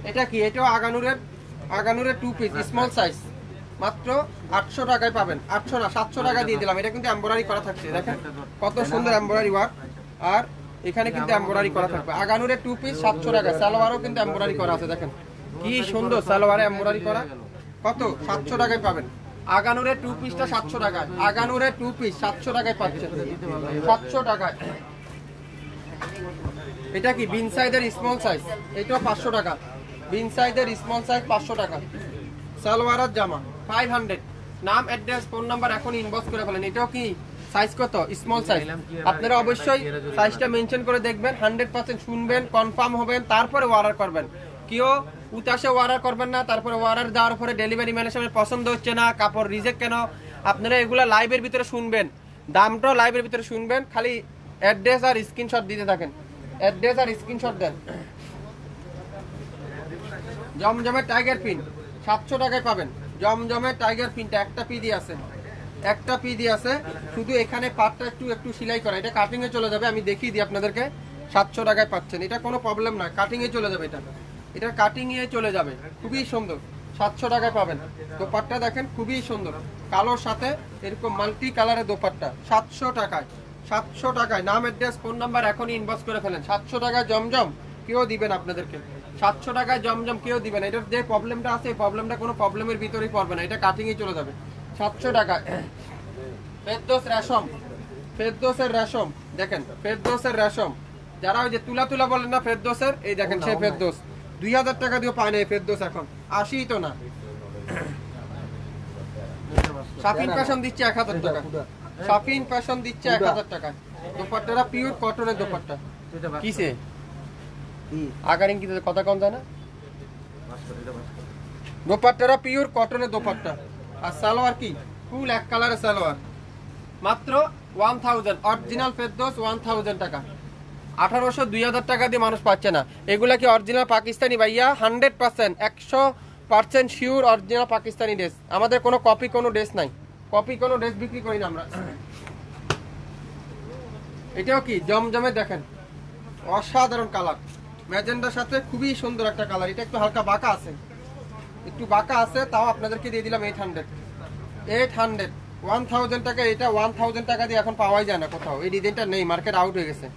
এটা কি? এটাও আগানুরের 2 পিস স্মল সাইজ, মাত্র 800 টাকায় পাবেন। 800 না 700 টাকা দিয়ে দিলাম। এটা কিন্তু এমব্রয়ডারি করা থাকছে, দেখেন কত সুন্দর এমব্রয়ডারি ওয়ার্ক, আর এখানে কিন্তু এমব্রয়ডারি করা থাকবে। আগানুরের 2 পিস 700 টাকা, সালোয়ারও কিন্তু এমব্রয়ডারি করা আছে, দেখেন কি সুন্দর সালোয়ারে এমব্রয়ডারি করা, কত? 700 টাকায় পাবেন। আগানুরের 2 পিসটা 700 টাকায়, আগানুরের 2 পিস 700 টাকায় পাচ্ছেন, 700 টাকায়। এটা কি? বিন সাইজের স্মল সাইজ, এটাও 500 টাকা, বিন সাইজের স্মল সাইজ 500 টাকা। সালোয়ার আর জামা 500। নাম, অ্যাড্রেস, ফোন নাম্বার এখন ইনবক্স করে ফেলেন। এটাও কি সাইজ কত? Small size. আপনারা অবশ্যই সাইজটা মেনশন করে দেখবেন, 100% শুনবেন, কনফার্ম হবেন, তারপরে অর্ডার করবেন। কেউ উতাসে অর্ডার করবেন না, তারপরে অর্ডার দেওয়ার পরে ডেলিভারি ম্যানের সামনে পছন্দ হচ্ছে না, কাপড় রিজেক্ট কেন। আপনারা এগুলা লাইভের ভিতরে শুনবেন, দামটাও লাইভের ভিতরে শুনবেন, খালি অ্যাড্রেস আর স্ক্রিনশট দিতে থাকেন, অ্যাড্রেস আর স্ক্রিনশট দেন। জমজমের টাইগার প্রিন্ট 700 টাকায় পাবেন। জমজমের টাইগার প্রিন্টটা একটা পি দিয়ে আছে, একটা পি দিয়ে আছে, শুধু এখানে পাটটা একটু একটু সেলাই করা, এটা কাটিং এ চলে যাবে, আমি দেখিয়ে দিই আপনাদেরকে। 700 টাকায় পাচ্ছেন, এটা কোনো প্রবলেম না, কাটিং এ চলে যাবে, এটা কাটিং এ চলে যাবে, খুবই সুন্দর। 700 টাকায় পাবেন। দোপাট্টা দেখেন খুবই সুন্দর, কালোর সাথে এরকম মাল্টি কালারের দোপাট্টা, 700 টাকায়, 700 টাকায়। নাম, অ্যাড্রেস, ফোন নাম্বার এখনই ইনবক্স করে ফেলেন। 700 টাকায় জমজম কেউ দিবেন আপনাদেরকে, 700 টাকায় জমজম কেউ দিবেন। এটার যে প্রবলেমটা আছে এই প্রবলেমটা কোনো প্রবলেমের ভিতরেই পড়বে না, এটা কাটিং এ চলে যাবে। 700 টাকা। ফেরদৌস রেশম, ফেরদৌসের রেশম দেখেন, ফেরদৌসের রেশম, যারা ওই যে তুলা তুলা বলেন না ফেরদৌসের, এই দেখেন সেই ফেরদৌস 2000 টাকা দিয়ে পায় না এই ফেরদৌস এখন, 80 তো না। শাফিন ফ্যাশন দিচ্ছে 1000 টাকা, শাফিন ফ্যাশন দিচ্ছে 1000 টাকা। দোপাট্টাটা পিওর কটনের দোপাট্টা। কিসে আগারিং কি কথা কম যায় না? দোপাট্টাটা পিওর কটনের দোপাট্টা। আর সালোয়ার কি ফুল এক কালারের সালোয়ার, মাত্র 1000, অরিজিনাল ফেরদৌস 1000 টাকা। 1800 2000 টাকা দিয়ে মানুষ পাচ্ছে না। এগুলা কি অরিজিনাল পাকিস্তানি ভাইয়া? 100%, 100% শিওর অরিজিনাল পাকিস্তানি ড্রেস। আমাদের কোনো কপি কোনো ড্রেস নাই, কপি কোনো ড্রেস বিক্রি করি না আমরা। এটাও কি জমজমে দেখেন, অসাধারণ কালার, ম্যাজেন্ডার সাথে খুবই সুন্দর একটা কালার। এটা একটু হালকা বাঁকা আছে, একটু বাঁকা আছে, তাও আপনাদেরকে দিয়ে দিলাম 800, 1000 টাকা। এটা 1000 টাকা দিয়ে এখন পাওয়াই যায় না কোথাও, এই ডিজাইনটা নেই, মার্কেট আউট হয়ে গেছে,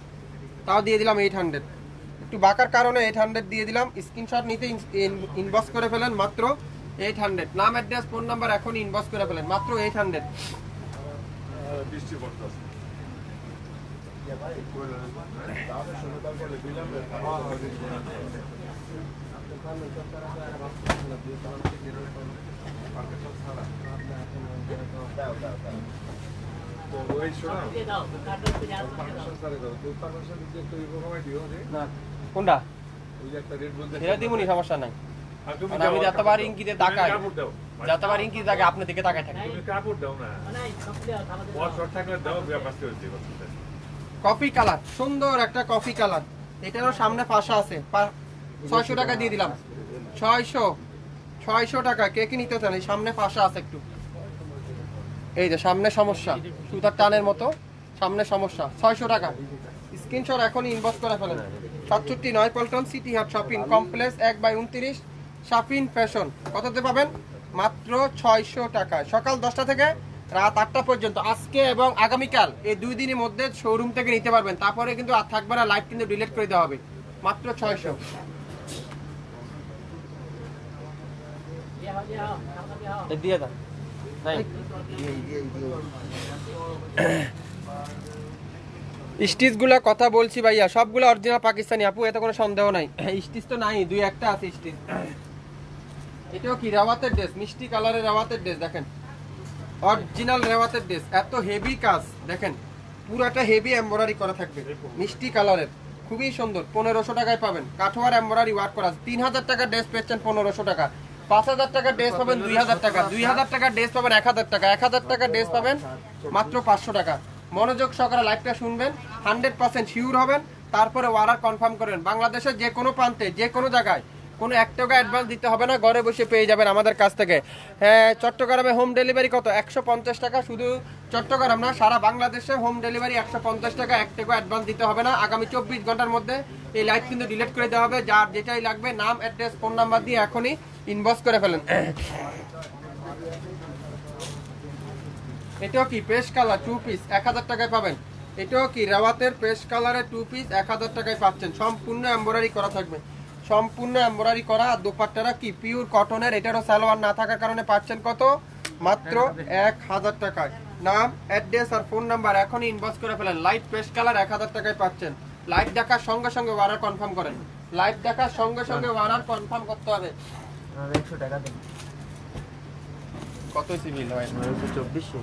তাও দিয়ে দিলাম 800। একটু বাঁকার কারণে 800 দিয়ে দিলাম। স্ক্রিনশট নিতে ইনবক্স করে ফেলেন, মাত্র 800। নাম অ্যাড্রেস ফোন নাম্বার এখন ইনবক্স করে ফেলেন, মাত্র 800। কোনটা এটা দিমুনি, সমস্যা নাই। আমি যতবার ইঙ্কিতে তাকাই, যতবার ইঙ্কিতে তাকাই আপনার দিকে তাকাই থাকি। কফি কালার, সুন্দর একটা কফি কালার। এটারও সামনে পাশা আছে, 600 টাকা দিয়ে দিলাম। 600 টাকা। কে কি নিতে চান? এই সামনে পাশা আছে একটু, এই যে সামনে সমস্যা, সুতার টানের মতো সামনে সমস্যা। 600 টাকা। স্ক্রিনশট এখন ইনবক্স করে ফেলেন। 67 9 পল্টন সিটি হাট শপিং কমপ্লেক্স 1/29 শাফিন ফ্যাশন। কততে পাবেন? মাত্র 600 টাকা। সকাল 10টা থেকে রাত 8টা পর্যন্ত, আজকে এবং আগামীকাল এই 2 দিনের মধ্যে শোরুম থেকে নিতে পারবেন। তারপরে কিন্তু আর থাকবে না, লাইভ কিন্তু ডিলিট করে দেওয়া হবে। মাত্র 600। দিয়ে দাও। স্টিচগুলা কথা বলছি ভাইয়া, সবগুলো অরিজিনাল পাকিস্তানি আপু, এত কোনো সন্দেহ নাই। স্টিচ তো নাই, 2-1টা আছে স্টিচ। এটাও কি রেওয়াতের ড্রেস, মিষ্টি কালারের রেওয়াতের ড্রেস দেখেন, অরিজিনাল রেওয়াতের ড্রেস। এত হেভি কাজ দেখেন, পুরাটা হেভি এমব্রয়ডারি করা থাকবে, মিষ্টি কালারের, খুবই সুন্দর। 1500 টাকায় পাবেন, কাঠোয়ার এমব্রয়ডারি ওয়ার্ক করা। 3000 টাকা ড্রেস পেয়েছেন 1500 টাকা। 5000 টাকা ড্রেস পাবেন 2000 টাকা। 2000 টাকা ড্রেস পাবেন 1000 টাকা। 1000 টাকা ড্রেস পাবেন মাত্র 500 টাকা। মনোযোগ সহকারে লাইভটা শুনবেন, 100% শিওর হবেন, তারপরে অর্ডার কনফার্ম করবেন। বাংলাদেশের যে কোনো প্রান্তে, যে কোনো জায়গায় কোনো 1 টাকা অ্যাডভান্স দিতে হবে না, ঘরে বসে পেয়ে যাবেন আমাদের কাছ থেকে। হ্যাঁ, চট্টগ্রামে হোম ডেলিভারি কত? 150 টাকা। শুধু চট্টগ্রাম না, সারা বাংলাদেশে হোম ডেলিভারি 150 টাকা। 1 টাকা অ্যাডভান্স দিতে হবে না। আগামী 24 ঘন্টার মধ্যে এই লাইভ কিন্তু ডিলিট করে দেওয়া হবে। যার যেটাই লাগবে নাম, অ্যাড্রেস, ফোন নাম্বার দিয়ে এখনই ইনবক্স করে ফেলেন। এটাও কি পেস্ট কালার 2 পিস 1000 টাকায় পাবেন। এটাও কি রেওয়াতের পেস্ট কালারের 2 পিস 1000 টাকায় পাচ্ছেন। সম্পূর্ণ এমব্রয়ডারি করা থাকবে, সম্পূর্ণ এমব্রয়ডারি করা। আর দোপাট্টাটা কি পিওর কটনের। এটারও সালোয়ার না থাকার কারণে পাচ্ছেন কত? মাত্র 1000 টাকায়। নাম, অ্যাড্রেস আর ফোন নাম্বার এখনই ইনবক্স করে ফেলেন। লাইট পেস্ট কালার 1000 টাকায় পাচ্ছেন। লাইভ দেখার সঙ্গে সঙ্গে অর্ডার কনফার্ম করেন। লাইভ দেখার সঙ্গে সঙ্গে অর্ডার কনফার্ম করতে হবে। 100 টাকা দিন। কত সিভিল হয়? 2400।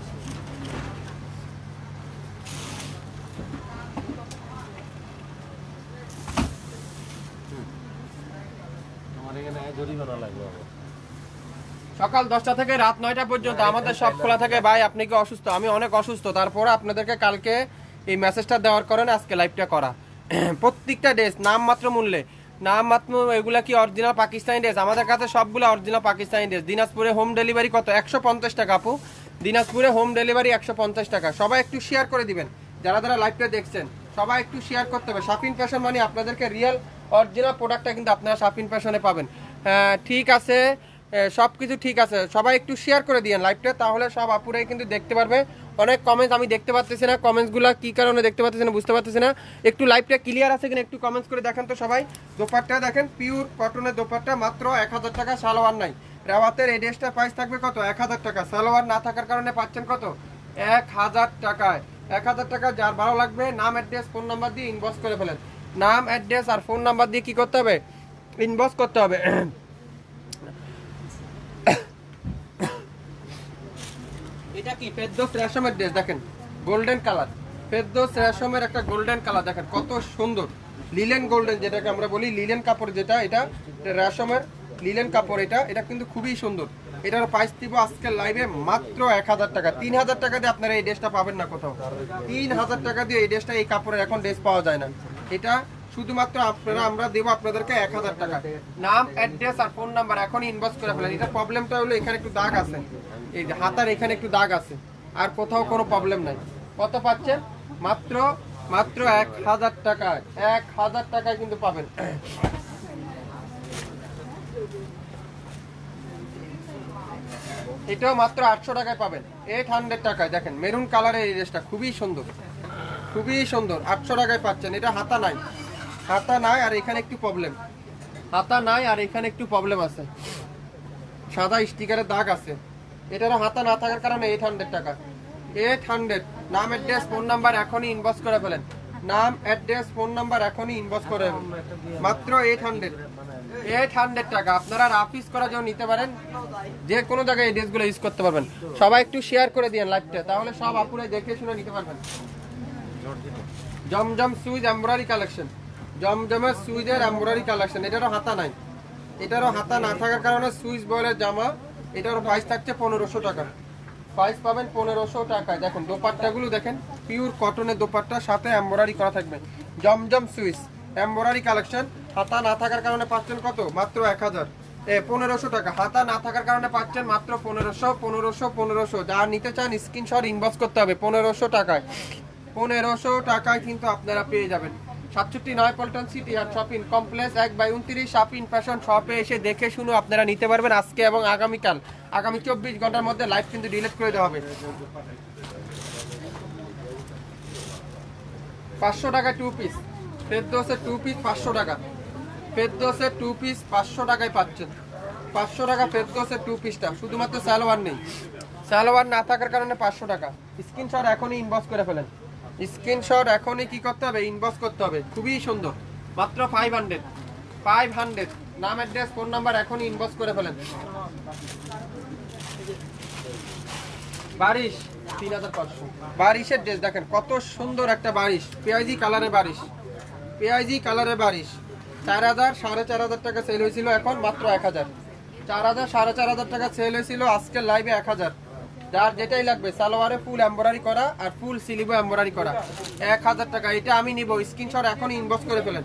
আমার এখানে জরিমানা লাগবে। সকাল 10টা থেকে রাত 9টা পর্যন্ত আমাদের সব খোলা থাকে। ভাই আপনি কি অসুস্থ? আমি অনেক অসুস্থ, তারপরে আপনাদেরকে কালকে এই মেসেজটা দেওয়ার কারণে আজকে লাইভটা করা। প্রত্যেকটা ড্রেস নামমাত্র মূল্যে, নামমাত্র। এগুলা কি অরিজিনাল পাকিস্তানি ড্রেস? আমাদের কাছে সবগুলো অরিজিনাল পাকিস্তানি ড্রেস। দিনাজপুরে হোম ডেলিভারি কত? 150 টাকা আপু। দিনাজপুরে হোম ডেলিভারি 150 টাকা। সবাই একটু শেয়ার করে দিবেন, যারা যারা লাইভটা দেখছেন সবাই একটু শেয়ার করতে হবে। শাফিন ফ্যাশন মানে আপনাদেরকে রিয়েল অরিজিনাল প্রোডাক্টটা কিন্তু আপনারা শাফিন ফ্যাশনে পাবেন। ঠিক আছে, সব কিছু ঠিক আছে, সবাই একটু শেয়ার করে দিয়েন লাইভটা, তাহলে সব আপুরাই কিন্তু দেখতে পারবে। অনেক কমেন্টস আমি দেখতে পাচ্ছি না, কমেন্টসগুলো কি কারণে দেখতে পাচ্ছি না বুঝতে পারতেছি না। একটু লাইভটা ক্লিয়ার আছে কিনা একটু কমেন্টস করে দেখেন তো সবাই। দোপাট্টা দেখেন, পিওর কটনের দোপাট্টা, মাত্র 1000 টাকা। সালোয়ার নাই, রেওয়াতের এই ড্রেসটার প্রাইস থাকবে কত? 1000 টাকা। সালোয়ার না থাকার কারণে পাচ্ছেন কত? 1000 টাকায়। 1000 টাকা। যার ভালো লাগবে নাম অ্যাড্রেস ফোন নাম্বার দিয়ে ইনবক্স করে ফেলেন। নাম অ্যাড্রেস আর ফোন নাম্বার দিয়ে কি করতে হবে? ইনবক্স করতে হবে। এটা কি ফেরদৌস রেশমের ড্রেস, দেখেন গোল্ডেন কালার। ফেরদৌস রেশমের একটা গোল্ডেন কালার, দেখেন কত সুন্দর। লিলেন গোল্ডেন যেটাকে আমরা বলি, লিলেন কাপড় যেটা, এটা রেশমের লিলেন কাপড়। এটা কিন্তু খুবই সুন্দর। এটার প্রাইস দিব আজকের লাইভে মাত্র 1000 টাকা। 3000 টাকা দিয়ে আপনারা এই ড্রেসটা পাবেন না কোথাও। 3000 টাকা দিয়ে এই ড্রেসটা, এই কাপড়ের এখন ড্রেস পাওয়া যায় না। এটা শুধুমাত্র আমরা দেবো আপনাদেরকে 1000 টাকা। নাম অ্যাড্রেস আর ফোন নাম্বার এখনই ইনবক্স করে ফেলেন। এটার প্রবলেমটা হলো এখানে একটু দাগ আছে, এই যে হাতার এখানে একটু দাগ আছে, আর কোথাও কোনো প্রবলেম নাই। কত পাচ্ছেন? মাত্র 1000 টাকায়। 1000 টাকায় কিন্তু পাবেন। এটাও মাত্র 800 টাকায় পাবেন। 800 টাকায়। দেখেন মেরুন কালারের এই ড্রেসটা খুবই সুন্দর, খুবই সুন্দর। 800 টাকায় পাচ্ছেন। এটা হাতা নাই, হাতা নাই, আর এখানে একটু প্রবলেম, হাতা নাই আর এখানে একটু প্রবলেম আছে, সাদা স্টিকারের দাগ আছে। এটারও হাতা না থাকার কারণে 800 টাকা। 800। নাম অ্যাড্রেস ফোন নাম্বার এখনই ইনবক্স করে ফেলেন। নাম অ্যাড্রেস ফোন নাম্বার এখনই ইনবক্স করে মাত্র 800 টাকা। আপনারা রাফিস করার জন্য নিতে পারেন, যে কোনো জায়গায় এই ড্রেসগুলো ইউজ করতে পারবেন। সবাই একটু শেয়ার করে দিন লাইভটা, তাহলে সব আপুরাই দেখে শুনে নিতে পারবেন। জমজম সুইজ এমব্রয়ডারি কালেকশন, জমজমের সুইজের এমব্রয়ডারি কালেকশন। এটারও হাতা নাই, এটারও হাতা না থাকার কারণে সুইচ বয়েলের জামা। এটারও প্রাইস থাকছে 1500 টাকা। প্রাইস পাবেন 1500 টাকায়। দেখুন দোপাট্টাগুলো দেখেন, পিওর কটনের দোপাট্টা, সাথে এমব্রয়ডারি করা থাকবে। জমজম সুইচ এমব্রয়ডারি কালেকশন। হাতা না থাকার কারণে পাচ্ছেন কত? মাত্র 1500 টাকা। হাতা না থাকার কারণে পাচ্ছেন মাত্র 1500। যারা নিতে চান স্ক্রিনশট ইনবক্স করতে হবে। 1500 টাকায়, 1500 টাকায় কিন্তু আপনারা পেয়ে যাবেন। 67 পল্টন সিটি আর শপিং কমপ্লেক্স 1/29 শপিং ফ্যাশন শপে এসে দেখে শুনে আপনারা নিতে পারবেন আজকে এবং আগামীকাল। আগামী 24 ঘন্টার মধ্যে লাইভ কিন্তু ডিলিট করে দেওয়া হবে। 500 টাকা 2 পিস ফেরদৌসের 2 পিস 500 টাকা। ফেরদৌসের 2 পিস 500 টাকায় পাচ্ছেন। 500 টাকা ফেরদৌসের 2 পিসটা। শুধুমাত্র সালোয়ার নেই, সালোয়ার না থাকার কারণে 500 টাকা। স্ক্রিনশট এখনই ইনবক্স করে ফেলেন। স্ক্রিনশট এখনই কি করতে হবে? ইনবক্স করতে হবে। খুবই সুন্দর, মাত্র 500। নাম অ্যাড্রেস ফোন নাম্বার এখনই ইনবক্স করে ফেলেন। বারিশ 3500। বারিশের ড্রেস দেখেন কত সুন্দর একটা বারিশ, পেঁয়াজি কালারের বারিশ, পেঁয়াজি কালারের বারিশ। 4000 4500 টাকা সেল হয়েছিল, এখন মাত্র 1000। 4000 4500 টাকা সেল হয়েছিল, আজকের লাইভে 1000। যার যেটাই লাগবে, সালোয়ারে ফুল এমব্রয়ডারি করা আর ফুল সিলিভো এমব্রয়ডারি করা, 1000 টাকা। এটা আমি নিব। স্ক্রিনশট এখন ইনবক্স করে ফেলেন।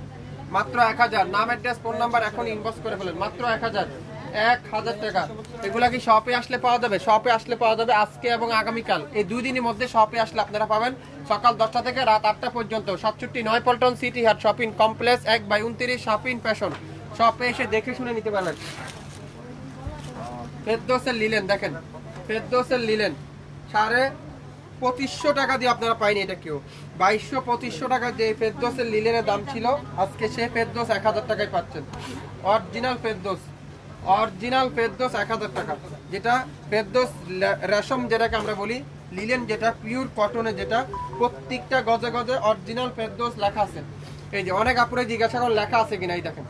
মাত্র 1000। নাম অ্যাড্রেস ফোন নাম্বার এখন ইনবক্স করে ফেলেন। মাত্র 1000। 1000 টাকা। এগুলা কি শপে আসলে পাওয়া যাবে? শপে আসলে পাওয়া যাবে আজকে এবং আগামীকাল, এই 2 দিনের মধ্যে শপে আসলে আপনারা পাবেন। সকাল 10টা থেকে রাত 8টা পর্যন্ত। 67 পল্টন সিটি হাট শপিং কমপ্লেক্স 1/29 শপিং ফ্যাশন শপে এসে দেখে শুনে নিতে পারবেন। ফেরদৌসের লিলেন দেখেন, ফেরদৌসের লিলেন 2500 টাকা দিয়ে আপনারা পাইনি এটা কেউ। 2200-2500 টাকা যে ফেরদৌসের লিলেনের দাম ছিল, আজকে সে ফেরদৌস 1000 টাকায় পাচ্ছেন। অরিজিনাল ফেরদৌস, অরিজিনাল ফেরদৌস 1000 টাকা। যেটা ফেরদৌস রেশম যেটাকে আমরা বলি, লিলেন যেটা পিওর কটনে, যেটা প্রত্যেকটা গজে গজে অরিজিনাল ফেরদৌস লেখা আছে। এই যে অনেক আপুরে জিজ্ঞাসা করে লেখা আছে কিনা, এই দেখেন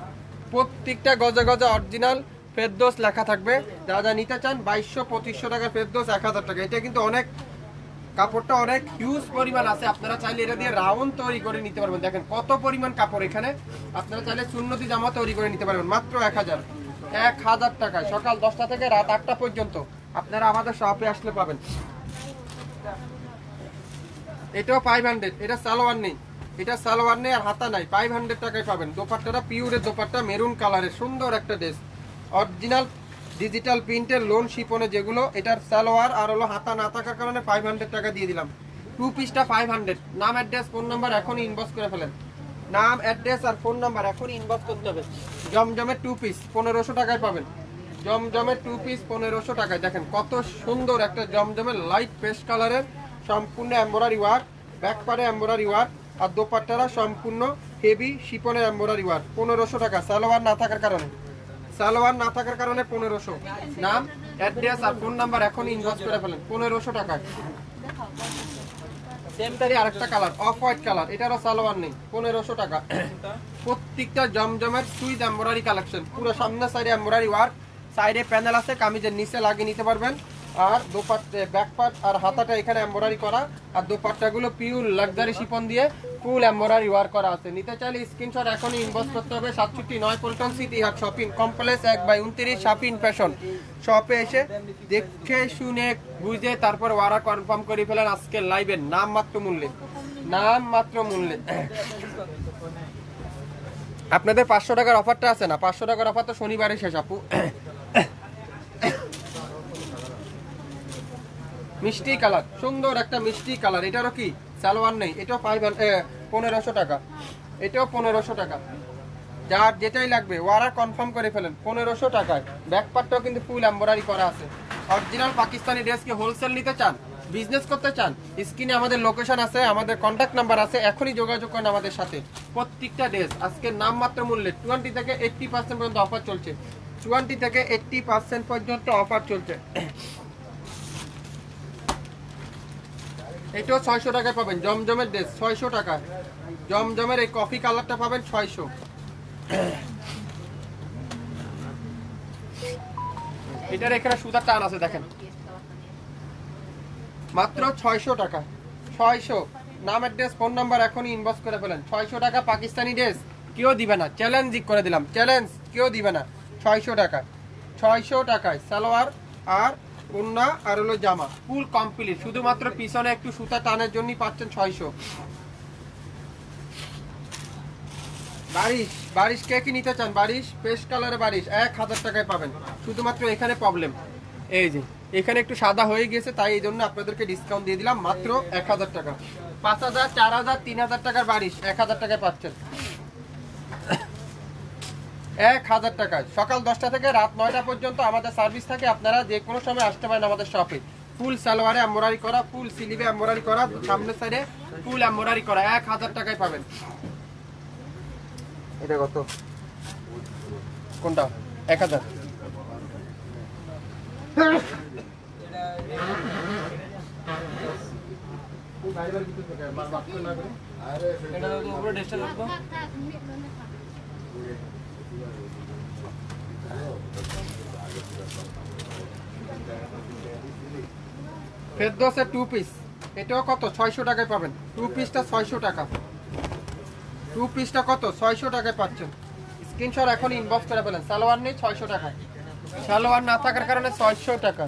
প্রত্যেকটা গজে গজে অরিজিনাল ফেরদৌস লেখা থাকবে। যারা যা নিতে চান 2200-2500 টাকা ফেরদৌস 1000 টাকা। এটা কিন্তু অনেক, কাপড়টা অনেক হিউজ পরিমাণ আছে। আপনারা চাইলে এটা দিয়ে রাউন্ড তৈরি করে নিতে পারবেন। দেখেন কত পরিমাণ কাপড় এখানে। আপনারা চাইলে সুন্নতি জামা তৈরি করে নিতে পারবেন মাত্র 1000। 1000 টাকায় সকাল 10টা থেকে রাত 8টা পর্যন্ত আপনারা আমাদের শপে আসলে পাবেন। এটাও 500। এটা সালোয়ার নেই, এটা সালোয়ার নেই আর হাতা নাই, 500 টাকায় পাবেন। দোপাট্টাটা পিওরের দোপাট্টা, মেরুন কালারের সুন্দর একটা ড্রেস, অরিজিনাল ডিজিটাল প্রিন্টের লোন শিপনে যেগুলো। এটার সালোয়ার আর হলো হাতা না থাকার কারণে 500 টাকা দিয়ে দিলাম। 2 পিসটা 500। নাম অ্যাড্রেস ফোন নাম্বার এখনই ইনবক্স করে ফেলেন। নাম অ্যাড্রেস আর ফোন নাম্বার এখনই ইনবক্স করতে হবে। জমজমের 2 পিস 1500 টাকায় পাবেন। জমজমের 2 পিস 1500 টাকায়। দেখেন কত সুন্দর একটা জমজমের লাইট পেস্ট কালারের সম্পূর্ণ এমব্রয়ডারি ওয়ার্ক, ব্যাক পারে এমব্রয়ডারি ওয়ার্ক, আর দোপাট্টারা সম্পূর্ণ হেভি শিপনের এমব্রয়ডারি ওয়ার্ক। 1500 টাকা সালোয়ার না থাকার কারণে। সালোয়ার না থাকার কারণে 1500। নাম, অ্যাড্রেস আর ফোন নাম্বার এখনই ইনবক্স করে ফেলেন 1500 টাকায়। সেমটারই আরেকটা কালার, অফ হোয়াইট কালার, এটারও সালোয়ার নেই, 1500 টাকা। প্রত্যেকটা জমজমের সুইচ এমব্রয়ডারি কালেকশন, পুরো সামনে সাইডে এমব্রয়ডারি ওয়ার্ক, সাইডে প্যানেল আছে, কামিজের নিচে লাগিয়ে নিতে পারবেন। আর দোপাট্টা, ব্যাক পার্ট আর হাতাটা এখানে এমব্রয়ডারি করা, আর দোপাট্টাগুলো পিওর লাক্সারি শিফন দিয়ে ফুল এমব্রয়ডারি ওয়ার্ক করা আছে। নিতে চাইলে স্ক্রিনশট এখনই ইনবক্স করতে হবে। 67 পল্টন সিটি হাট, শপিং কমপ্লেক্স 1/29, শাফিন ফ্যাশন। শপে এসে দেখে শুনে বুঝে তারপর অর্ডার কনফার্ম করে ফেলেন আজকের লাইভে নাম মাত্র মূল্যে, নাম মাত্র মূল্যে। আপনাদের 500 টাকার অফারটা আছে না, 500 টাকার অফার তো শনিবারে শেষ আপু। মিষ্টি কালার, সুন্দর একটা মিষ্টি কালার, এটারও কি সালোয়ার নেই, এটাও 1500 টাকা, এটাও 1500 টাকা। যার যেটাই লাগবে অর্ডার কনফার্ম করে ফেলেন 1500 টাকায়। ব্যাক পার্টটাও কিন্তু ফুল এমব্রয়ডারি করা আছে। অরিজিনাল পাকিস্তানি ড্রেসকে হোলসেল নিতে চান, বিজনেস করতে চান, স্ক্রিনে আমাদের লোকেশন আছে, আমাদের কন্ট্যাক্ট নাম্বার আছে, এখনই যোগাযোগ করেন আমাদের সাথে। প্রত্যেকটা ড্রেস আজকের নামমাত্র মূল্যে 20 থেকে 80% পর্যন্ত অফার চলছে, 20 থেকে 80% পর্যন্ত অফার চলছে। এটাও 600 টাকায় পাবেন, জমজমের ড্রেস 600 টাকা। জমজমের এই কফি কালারটা পাবেন 600। এটার এখানে সুতার টান আছে দেখেন, মাত্র 600 টাকা, 600। নাম, অ্যাড্রেস, ফোন নাম্বার এখনই ইনবক্স করে ফেলেন। 600 টাকা পাকিস্তানি ড্রেস কেউ দিবে না, চ্যালেঞ্জ করে দিলাম, চ্যালেঞ্জ, কেউ দিবে না। 600 টাকা, 600 টাকায় সালোয়ার আর ওন্না আর হলো জামা ফুল কমপ্লিট, শুধুমাত্র পিছনে একটু সুতা টানের জন্যই পাচ্ছেন 600। বারিশ, বারিশ কে কি নিতে চান, বারিশ পেস্ট কালারে বারিশ 1000 টাকায় পাবেন। শুধুমাত্র এখানে প্রবলেম, এই যে এখানে একটু সাদা হয়ে গেছে, তাই এই জন্য আপনাদেরকে ডিসকাউন্ট দিয়ে দিলাম মাত্র 1000 টাকা। 5000, 4000, 3000 টাকার বারিশ 1000 টাকায় পাচ্ছেন, 1000 টাকায়। সকাল 10টা থেকে রাত 9টা পর্যন্ত আমাদের সার্ভিস থাকে, আপনারা যে কোনো সময় আসতে পারেন আমাদের শপে। ফুল সালোয়ারে এমব্রয়ডারি করা, ফুল স্লিভে এমব্রয়ডারি করা, সামনের সাইডে ফুল এমব্রয়ডারি করা, 1000 টাকায় পাবেন। এটা কত, কোনটা? 1000। ফেরদৌসের 2 পিস, এটাও কত, 600 টাকায় পাবেন। 2 পিসটা 600 টাকা, 2 পিসটা কত, 600 টাকায় পাচ্ছেন। স্ক্রিনশট এখন ইনবক্স করে ফেলেন। সালোয়ার নেই 600 টাকায়, সালোয়ার না থাকার কারণে 600 টাকা।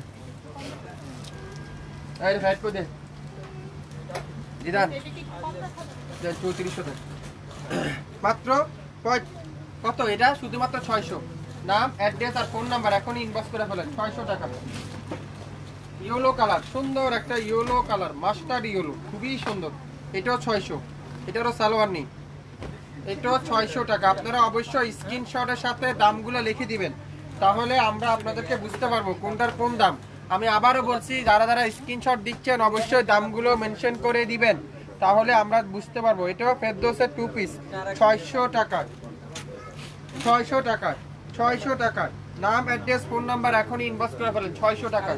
এই ফ্যাট করে দে দিদান, 3400 টাকা মাত্র। কত এটা, শুধুমাত্র 600। নাম, অ্যাড্রেস আর ফোন নাম্বার এখনই ইনবক্স করে ফেলেন, 600 টাকা। ইয়েলো কালার, সুন্দর একটা ইয়েলো কালার, মাস্টার্ড ইয়েলো, খুবই সুন্দর, এটাও 600। এটারও সালোয়ার নেই, এটাও 600 টাকা। আপনারা অবশ্যই স্ক্রিনশটের সাথে দামগুলো লিখে দিবেন, তাহলে আমরা আপনাদেরকে বুঝতে পারবো কোনটার কোন দাম। আমি আবারও বলছি, যারা যারা স্ক্রিনশট দিচ্ছেন অবশ্যই দামগুলো মেনশন করে দিবেন, তাহলে আমরা বুঝতে পারবো। এটাও ফেরদৌসের 2 পিস 600 টাকা, 600 টাকা, 600 টাকা। নাম, অ্যাড্রেস, ফোন নাম্বার এখনই ইনবক্স করে ফেলেন, 600 টাকা।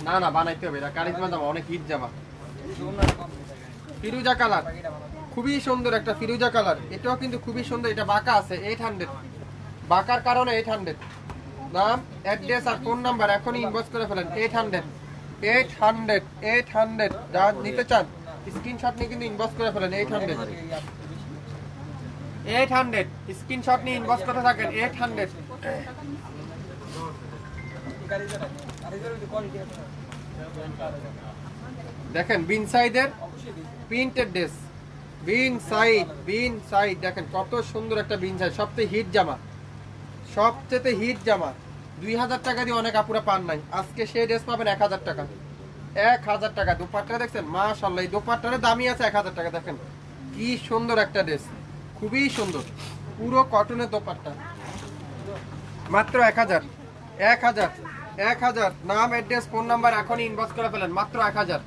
না না বানাইতে হবে, এটা কারিজমা জামা, অনেক হিট জামা। ফিরোজা কালার, খুবই সুন্দর একটা ফিরোজা কালার, এটাও কিন্তু খুবই সুন্দর। এটা বাঁকা আছে, 800, বাঁকার কারণে 800। নাম, অ্যাড্রেস আর ফোন নাম্বার এখনই ইনবক্স করে ফেলেন, 800, 800, 800। যা নিতে চান স্ক্রিনশট নিয়ে কিন্তু ইনবক্স করে ফেলেন, 800, 800। স্ক্রিনশট নিয়ে ইনবক্স করতে থাকেন, 800। দেখেন বিন সাইডের প্রিন্টেড ড্রেস, বিন সাইড দেখেন কত সুন্দর একটা বিন সাইড, সবচেয়ে হিট জামা, সবচেয়ে হিট জামা। 2000 টাকা দিয়ে অনেক আপুরা পান নাই, আজকে সেই ড্রেস পাবেন 1000 টাকা, 1000 টাকা। দোপাট্টা দেখছেন, মাশাআল্লাহ, এই দোপাট্টার দামই আছে 1000 টাকা। দেখেন কি সুন্দর একটা ড্রেস, খুবই সুন্দর, পুরো কটনের দোপাট্টা, মাত্র 1000, 1000, 1000। নাম, অ্যাড্রেস, ফোন নাম্বার এখনই ইনবক্স করে ফেলেন, মাত্র 1000,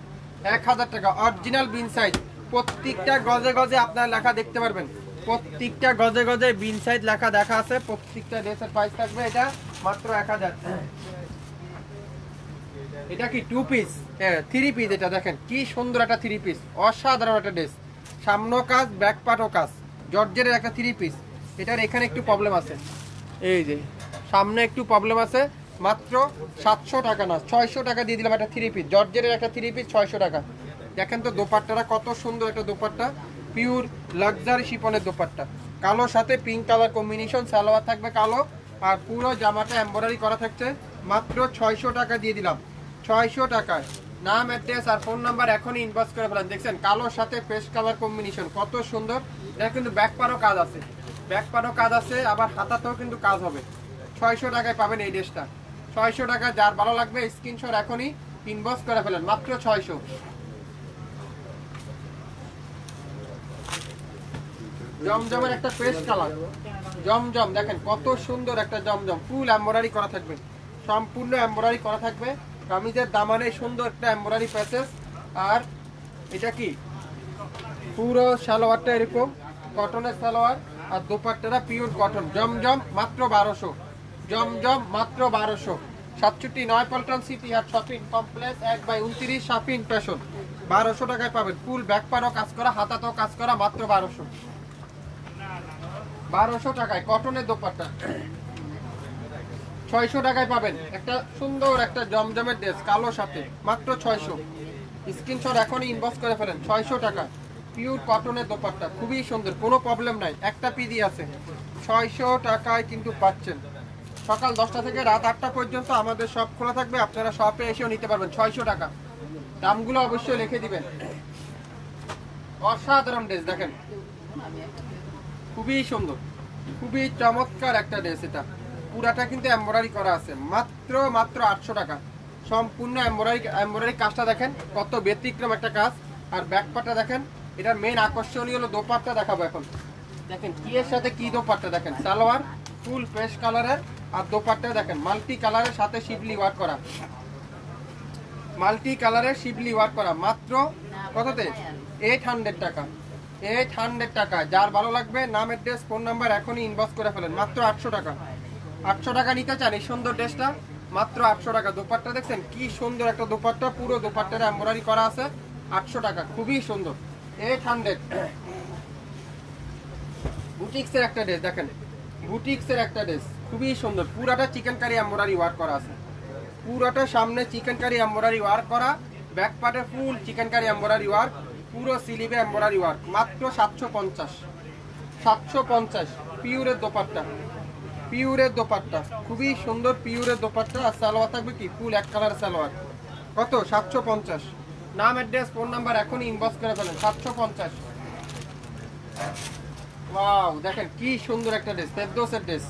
1000 টাকা। অরিজিনাল বিন সাইজ প্রত্যেকটা গজে গজে আপনার লেখা দেখতে পারবেন, প্রত্যেকটা গজে গজে বিন সাইজ লেখা দেখা আছে। প্রত্যেকটা ড্রেসের প্রাইস থাকবে এটা মাত্র 1000। এটা কি 2 পিস? হ্যাঁ 3 পিস। এটা দেখেন কি সুন্দর একটা 3 পিস, অসাধারণ একটা ড্রেস, সামনে কাজ ব্যাক পার্টও কাজ, জর্জের একটা 3 পিস। এটার এখানে একটু প্রবলেম আছে, এই যে সামনে একটু প্রবলেম আছে। মাত্র 700 টাকা না 600 টাকা দিয়ে দিলাম একটা 3 পিস, জর্জের একটা 3 পিস 600 টাকা। দেখেন তো দোপাট্টাটা কত সুন্দর একটা দোপাট্টা, পিওর লাক্সারি শিপনের দোপাট্টা, কালোর সাথে পিঙ্ক কালার কম্বিনেশন, সালোয়ার থাকবে কালো, আর পুরো জামাটা এমব্রয়ডারি করা থাকছে। মাত্র 600 টাকা দিয়ে দিলাম, 600 টাকায়। নাম, অ্যাড্রেস আর ফোন নাম্বার এখনই ইনবক্স করে ফেলেন। দেখছেন কালোর সাথে পেস্ট কালার কম্বিনেশন কত সুন্দর। এটা কিন্তু ব্যাক পারও কাজ আছে, ব্যাক পারও কাজ আছে, আবার হাতাতেও কিন্তু কাজ হবে। 600 টাকায় পাবেন এই ড্রেসটা, 600 টাকা। যার ভালো লাগবে স্ক্রিনশট এখনই ইনবক্স করে ফেলেন, মাত্র 600। জমজমের একটা পেস্ট কালার, জমজম দেখেন কত সুন্দর একটা জমজম, ফুল এমব্রয়ডারি করা থাকবে, সম্পূর্ণ এমব্রয়ডারি করা থাকবে। কামিজের দামানে সুন্দর একটা এমব্রয়ডারি প্যাচেস। আর এটা কি পুরো সালোয়ারটা এরকম কটনের সালোয়ার, আর দোপাট্টাটা পিওর কটন। জমজম মাত্র 1200, জমজম মাত্র 1200। 67 পল্টন সিটি হাট শপিং কমপ্লেক্স 1/29 শাপিং ফ্যাশন। 1200 টাকায় পাবেন, ফুল ব্যাক পারও কাজ করা, হাতাতেও কাজ করা, মাত্র 1200। 1200 টাকায় কটনের দোপাট্টা। 600 টাকায় পাবেন একটা সুন্দর একটা জমজমের ড্রেস কালোর সাথে, মাত্র 600। স্ক্রিনশট এখনই ইনবক্স করে ফেলেন, 600 টাকা পিওর কটনের দোপাট্টা, খুবই সুন্দর, কোনো প্রবলেম নাই, একটা পিডি আছে। 600 টাকায় কিন্তু পাচ্ছেন। সকাল 10টা থেকে রাত 8টা পর্যন্ত আমাদের শপ খোলা থাকবে, আপনারা শপে এসেও নিতে পারবেন। 600 টাকা, দামগুলো অবশ্যই লিখে দিবেন। অসাধারণ ড্রেস দেখেন, খুবই সুন্দর, খুবই চমৎকার একটা ড্রেস। এটা পুরাটা কিন্তু এমব্রয়ডারি করা আছে, মাত্র 800 টাকা। সম্পূর্ণ এমব্রয়ডারি কাজটা দেখেন কত ব্যতিক্রম একটা কাজ। আর ব্যাকপাটটা দেখেন, এটার মেইন আকর্ষণীয় হলো দোপাট্টা দেখাবো এখন। দেখেন কি এর সাথে কি দোপাট্টা, দেখেন সালোয়ার ফুল পেস্ট কালারের, আর দোপাট্টা দেখেন মাল্টি কালারের সাথে শিবলি ওয়ার্ক করা, মাল্টি কালারের শিবলি ওয়ার্ক করা। মাত্র কততে? 800 টাকা, 800 টাকা। যার ভালো লাগবে নাম, অ্যাড্রেস, ফোন নাম্বার এখনই ইনবক্স করে ফেলেন, মাত্র 800 টাকা। 800 টাকা নিতে চান এই সুন্দর ড্রেসটা, মাত্র 800 টাকা। দোপাট্টা দেখছেন কি সুন্দর একটা দোপাট্টা, পুরো দোপাট্টার এমব্রয়ডারি করা আছে, 800 টাকা, খুবই সুন্দর। 800। বুটিক্সের একটা ড্রেস দেখেন, বুটিক্সের একটা ড্রেস খুবই সুন্দর, পুরাটা চিকেন কারি এমব্রয়ডারি ওয়ার্ক করা আছে, পুরোটা সামনে চিকেন কারি এমব্রয়ডারি ওয়ার্ক করা, ব্যাক পার্টে full chikankari embroidery work, পুরো স্লিভে এমব্রয়ডারি ওয়ার্ক, মাত্র 750। 750 পিওরের দোপাট্টা, পিওরের দোপাট্টা খুবই সুন্দর, পিওরের দোপাট্টা। আর সালোয়ার থাকবে কি ফুল এক কালার সালোয়ার, কত? 750। নাম, অ্যাড্রেস, ফোন নাম্বার এখনই ইনবক্স করে ফেলেন, 750। ওয়াও দেখেন কি সুন্দর একটা ড্রেস, ফেরদৌসের ড্রেস,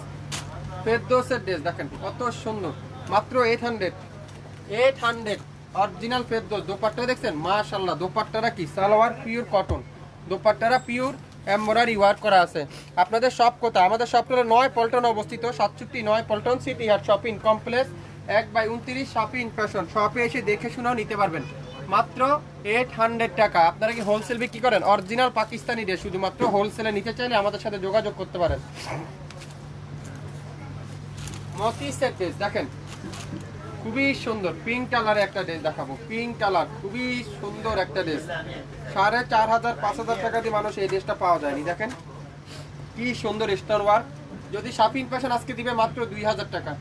ফেরদৌসের ড্রেস দেখেন কত সুন্দর, মাত্র 800। 800 অরিজিনাল ফেরদৌস। দোপাট্টা দেখছেন মাশাআল্লাহ, দোপাট্টাটা কি সালোয়ার পিওর কটন, দোপাট্টাটা পিওর এমব্রয়ডারি ওয়ার্ক করা আছে। আপনাদের শপ কোথায়? আমাদের শপ হলো 9 পল্টন অবস্থিত, 67 পল্টন সিটি হাট শপিং কমপ্লেক্স 1/29 শপিং ফ্যাশন। শপে এসে দেখে শুনেও নিতে পারবেন, মাত্র 800 টাকা। আপনারা কি হোলসেল বিক্রি করেন? অরিজিনাল পাকিস্তানি ড্রেস, শুধুমাত্র হোলসেলে নিতে চাইলে আমাদের সাথে যোগাযোগ করতে পারেন। মতিসের ড্রেস দেখেন খুবই সুন্দর, পিঙ্ক কালারের একটা ড্রেস দেখাবো, পিঙ্ক কালার খুবই সুন্দর একটা ড্রেস। 4500-5000 টাকা দিয়ে মানুষ এই ড্রেসটা পাওয়া যায়নি। দেখেন কি সুন্দর স্টোন ওয়ার্ক। যদি শপিং ফ্যাশন আজকে দিবে মাত্র 2000 টাকা,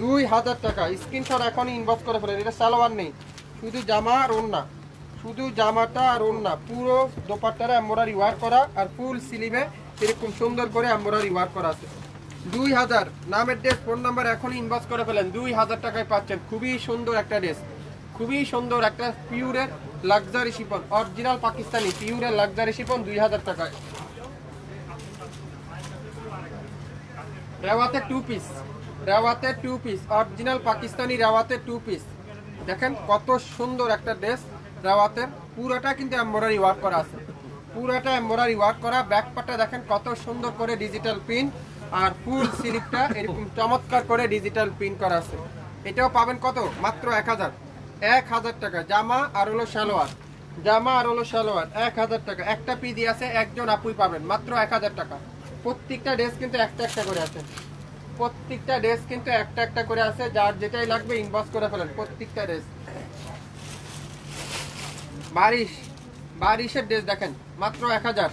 2000 টাকা। স্ক্রিনশট এখনই ইনবক্স করে ফেলেন। এটা সালোয়ার নেই, শুধু জামা আর ওড়না, শুধু জামাটা আর ওড়না, পুরো দোপাট্টারা এমব্রয়ডারি ওয়ার্ক করা, আর ফুল স্লিভে এরকম সুন্দর করে এমব্রয়ডারি ওয়ার্ক করা আছে। 2000। নাম, অ্যাড্রেস, ফোন নাম্বার এখনই ইনবক্স করে ফেলেন, 2000 টাকায় পাচ্ছেন। খুবই সুন্দর একটা ড্রেস, খুবই সুন্দর একটা পিওরের লাক্সারি শিপন, অরিজিনাল পাকিস্তানি পিওরের লাক্সারি শিপন, 2000 টাকায়। রেওয়াতে 2 পিস, রেওয়াতে 2 পিস, অরিজিনাল পাকিস্তানি রেওয়াতে 2 পিস। দেখেন কত সুন্দর একটা ড্রেস রেওয়াতের, পুরোটা কিন্তু এমব্রয়ডারি ওয়ার্ক করা আছে, পুরোটা এমব্রয়ডারি ওয়ার্ক করা। ব্যাক পার্টটা দেখেন কত সুন্দর করে ডিজিটাল প্রিন্ট, আর ফুল স্লিভটা এরকম চমৎকার করে ডিজিটাল প্রিন্ট করা আছে। এটাও পাবেন কত? মাত্র 1000 টাকা। জামা আর হলো সালোয়ার, জামা আর হলো সালোয়ার 1000 টাকা। একটা পিডি আছে, একজন আপুই পাবেন মাত্র 1000 টাকা। প্রত্যেকটা ড্রেস কিন্তু একটা একটা করে আছে, প্রত্যেকটা ড্রেস কিন্তু একটা একটা করে আছে। যার যেটাই লাগবে ইনবক্স করে ফেলেন। প্রত্যেকটা ড্রেস বারিশের ড্রেস দেখেন মাত্র 1000।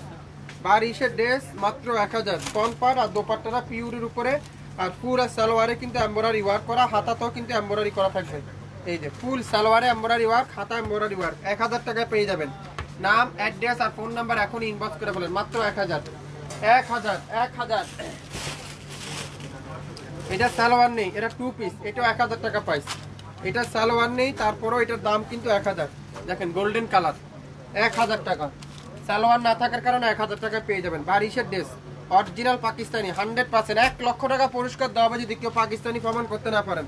বারিশের ড্রেস মাত্র 1000। কনপার আর দোপাট্টাটা পিওরের উপরে, আর পুরো সালোয়ারে কিন্তু এমব্রয়ডারি ওয়ার্ক করা, হাতাতেও কিন্তু এমব্রয়ডারি করা থাকবে। এই যে ফুল সালোয়ারে এমব্রয়ডারি ওয়ার্ক, হাতা এমব্রয়ডারি ওয়ার্ক, 1000 টাকায় পেয়ে যাবেন। নাম, অ্যাড্রেস আর ফোন নাম্বার এখনই ইনবক্স করে বলেন মাত্র 1000। 1000। এটা সালোয়ার নেই, এটা 2 পিস, এটাও 1000 টাকা প্রাইস। এটা সালোয়ার নেই, তারপরেও এটার দাম কিন্তু 1000। দেখেন গোল্ডেন কালার, 1000 টাকা। সালোয়ার না থাকার কারণে 1000 টাকায় পেয়ে যাবেন। বারিশের ড্রেস অরিজিনাল পাকিস্তানি 100%। 1 লক্ষ টাকা পুরস্কার দেওয়া হবে যদি কেউ পাকিস্তানি প্রমাণ করতে না পারেন।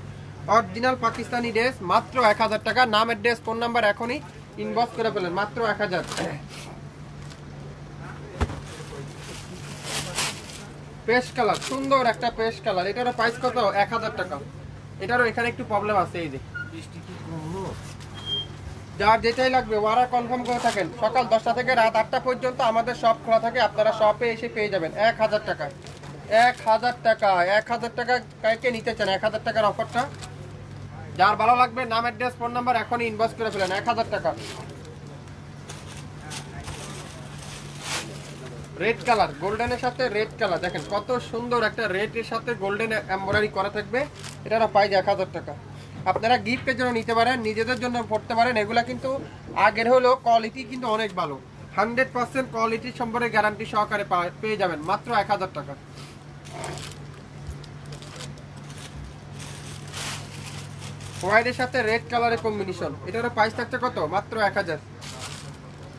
অরিজিনাল পাকিস্তানি ড্রেস মাত্র 1000 টাকা। নাম, অ্যাড্রেস, ফোন নাম্বার এখনই ইনবক্স করে ফেলেন মাত্র 1000। পেস্ট কালার, সুন্দর একটা পেস্ট কালার, এটারও প্রাইস কত? 1000 টাকা। এটারও এখানে একটু প্রবলেম আছে, এই যে যার যেটাই লাগবে ওরা কনফার্ম করে থাকেন। সকাল 10টা থেকে রাত 8টা পর্যন্ত আমাদের শপ খোলা থাকে, আপনারা শপে এসে পেয়ে যাবেন 1000 টাকা। 1000 টাকা, 1000 টাকা কাকে নিতে চান 1000 টাকার অফারটা? যার ভালো লাগবে নাম, অ্যাড্রেস, ফোন নাম্বার এখনই ইনবক্স করে ফেলেন 1000 টাকা। রেড কালার, গোল্ডেনের সাথে রেড কালার, দেখেন কত সুন্দর একটা রেডের সাথে গোল্ডেন এমব্রয়ডারি করা থাকবে। এটারও প্রাইস 1000 টাকা। আপনারা গিফটের জন্য নিতে পারেন, নিজেদের জন্য পড়তে পারেন। এগুলা কিন্তু আগের হলো কোয়ালিটি কিন্তু অনেক ভালো, 100% কোয়ালিটি সম্পর্কে গ্যারান্টি সহকারে পেয়ে যাবেন মাত্র 1000 টাকা। হোয়াইটের সাথে রেড কালারের কম্বিনেশন, এটারও প্রাইস থাকছে কত? মাত্র 1000।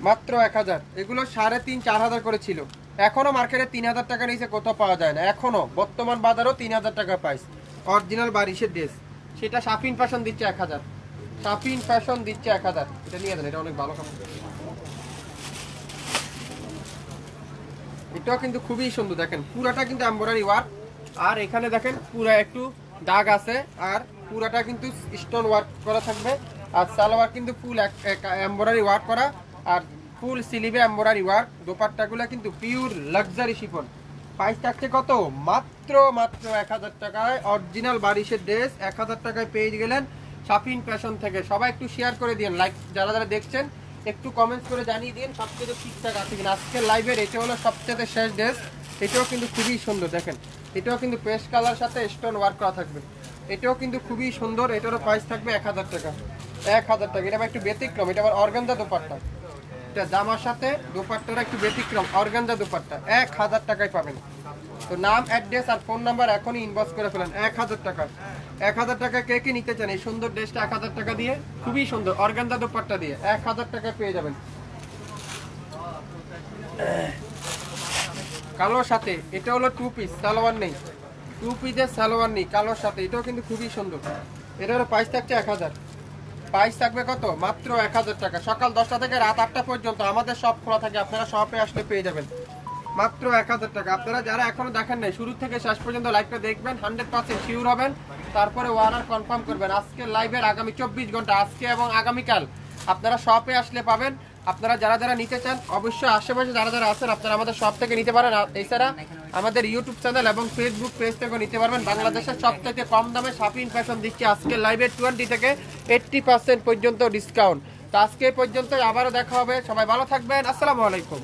মাত্র 1000। এগুলো 3500-4000 করে ছিল, এখনো মার্কেটে 3000 টাকা নিচে কোথাও পাওয়া যায় না। এখনো বর্তমান বাজারও 3000 টাকা প্রাইস। অরিজিনাল বারিশের ড্রেস, সেটা শাফিন ফ্যাশন দিচ্ছে 1000। শাফিন ফ্যাশন দিচ্ছে 1000। এটা নিয়ে দেন, এটা অনেক ভালো কাপড়। এটাও কিন্তু খুবই সুন্দর, দেখেন পুরাটা কিন্তু এমব্রয়ডারি ওয়ার্ক, আর এখানে দেখেন পুরা একটু দাগ আছে, আর পুরাটা কিন্তু স্টোন ওয়ার্ক করা থাকবে। আর সালোয়ার কিন্তু ফুল এমব্রয়ডারি ওয়ার্ক করা, আর ফুল স্লিভে এমব্রয়ডারি ওয়ার্ক। দোপাট্টাগুলো কিন্তু পিওর লাক্সারি শিফন। প্রাইস থাকছে কত? মাত্র 1000 টাকায়। অরিজিনাল বারিশের ড্রেস 1000 টাকায় পেয়ে গেলেন শাফিন ফ্যাশন থেকে। সবাই একটু শেয়ার করে দিন, লাইক যারা যারা দেখছেন একটু কমেন্টস করে জানিয়ে দিন সবচেয়ে ঠিকঠাক আছে কিনা। আজকের লাইভের এটা হলো সবচেয়ে শেষ ড্রেস। এটাও কিন্তু খুবই সুন্দর, দেখেন এটাও কিন্তু পেস্ট কালার সাথে স্টোন ওয়ার্ক করা থাকবে। এটাও কিন্তু খুবই সুন্দর। এটারও প্রাইস থাকবে 1000 টাকা। 1000 টাকা। এটা একটু ব্যতিক্রম, এটা আবার অর্গানজা দোপাট্টা। এটা জামার সাথে দোপাট্টাটা একটু ব্যতিক্রম, অর্গানজা দোপাট্টা 1000 টাকায় পাবেন। তো নাম, অ্যাড্রেস আর ফোন নাম্বার এখনই ইনবক্স করে ফেলেন 1000 টাকা। 1000 টাকা কে কে নিতে চান এই সুন্দর ড্রেসটা? 1000 টাকা দিয়ে, খুবই সুন্দর অর্গানজা দোপাট্টা দিয়ে 1000 টাকায় পেয়ে যাবেন। কালোর সাথে এটা হলো 2 পিস, সালোয়ার নেই, 2 পিসের সালোয়ার নেই, কালোর সাথে। এটাও কিন্তু খুবই সুন্দর। এটারও প্রাইস থাকছে 1000। প্রাইস থাকবে কত? মাত্র 1000 টাকা। সকাল 10টা থেকে রাত 8টা পর্যন্ত আমাদের শপ খোলা থাকে, আপনারা শপে আসলে পেয়ে যাবেন মাত্র 1000 টাকা। আপনারা যারা এখনো দেখেন নাই শুরু থেকে শেষ পর্যন্ত লাইভটা দেখবেন, 100% শিওর হবেন, তারপরে অর্ডার কনফার্ম করবেন। আজকে লাইভের আগামী 24 ঘন্টা, আজকে এবং আগামীকাল আপনারা শপে আসলে পাবেন। আপনারা যারা যারা নিতে চান অবশ্যই আশেপাশে যারা যারা আছেন আপনারা আমাদের শপ থেকে নিতে পারেন। এছাড়া আমাদের ইউটিউব চ্যানেল এবং ফেসবুক পেজ থেকেও নিতে পারবেন। বাংলাদেশের সবথেকে কম দামে শাফিন ফ্যাশন দিচ্ছে আজকে লাইভে 20 থেকে 80% পর্যন্ত ডিসকাউন্ট। তো আজকে পর্যন্ত আবারও দেখা হবে, সবাই ভালো থাকবেন, আসসালামু আলাইকুম।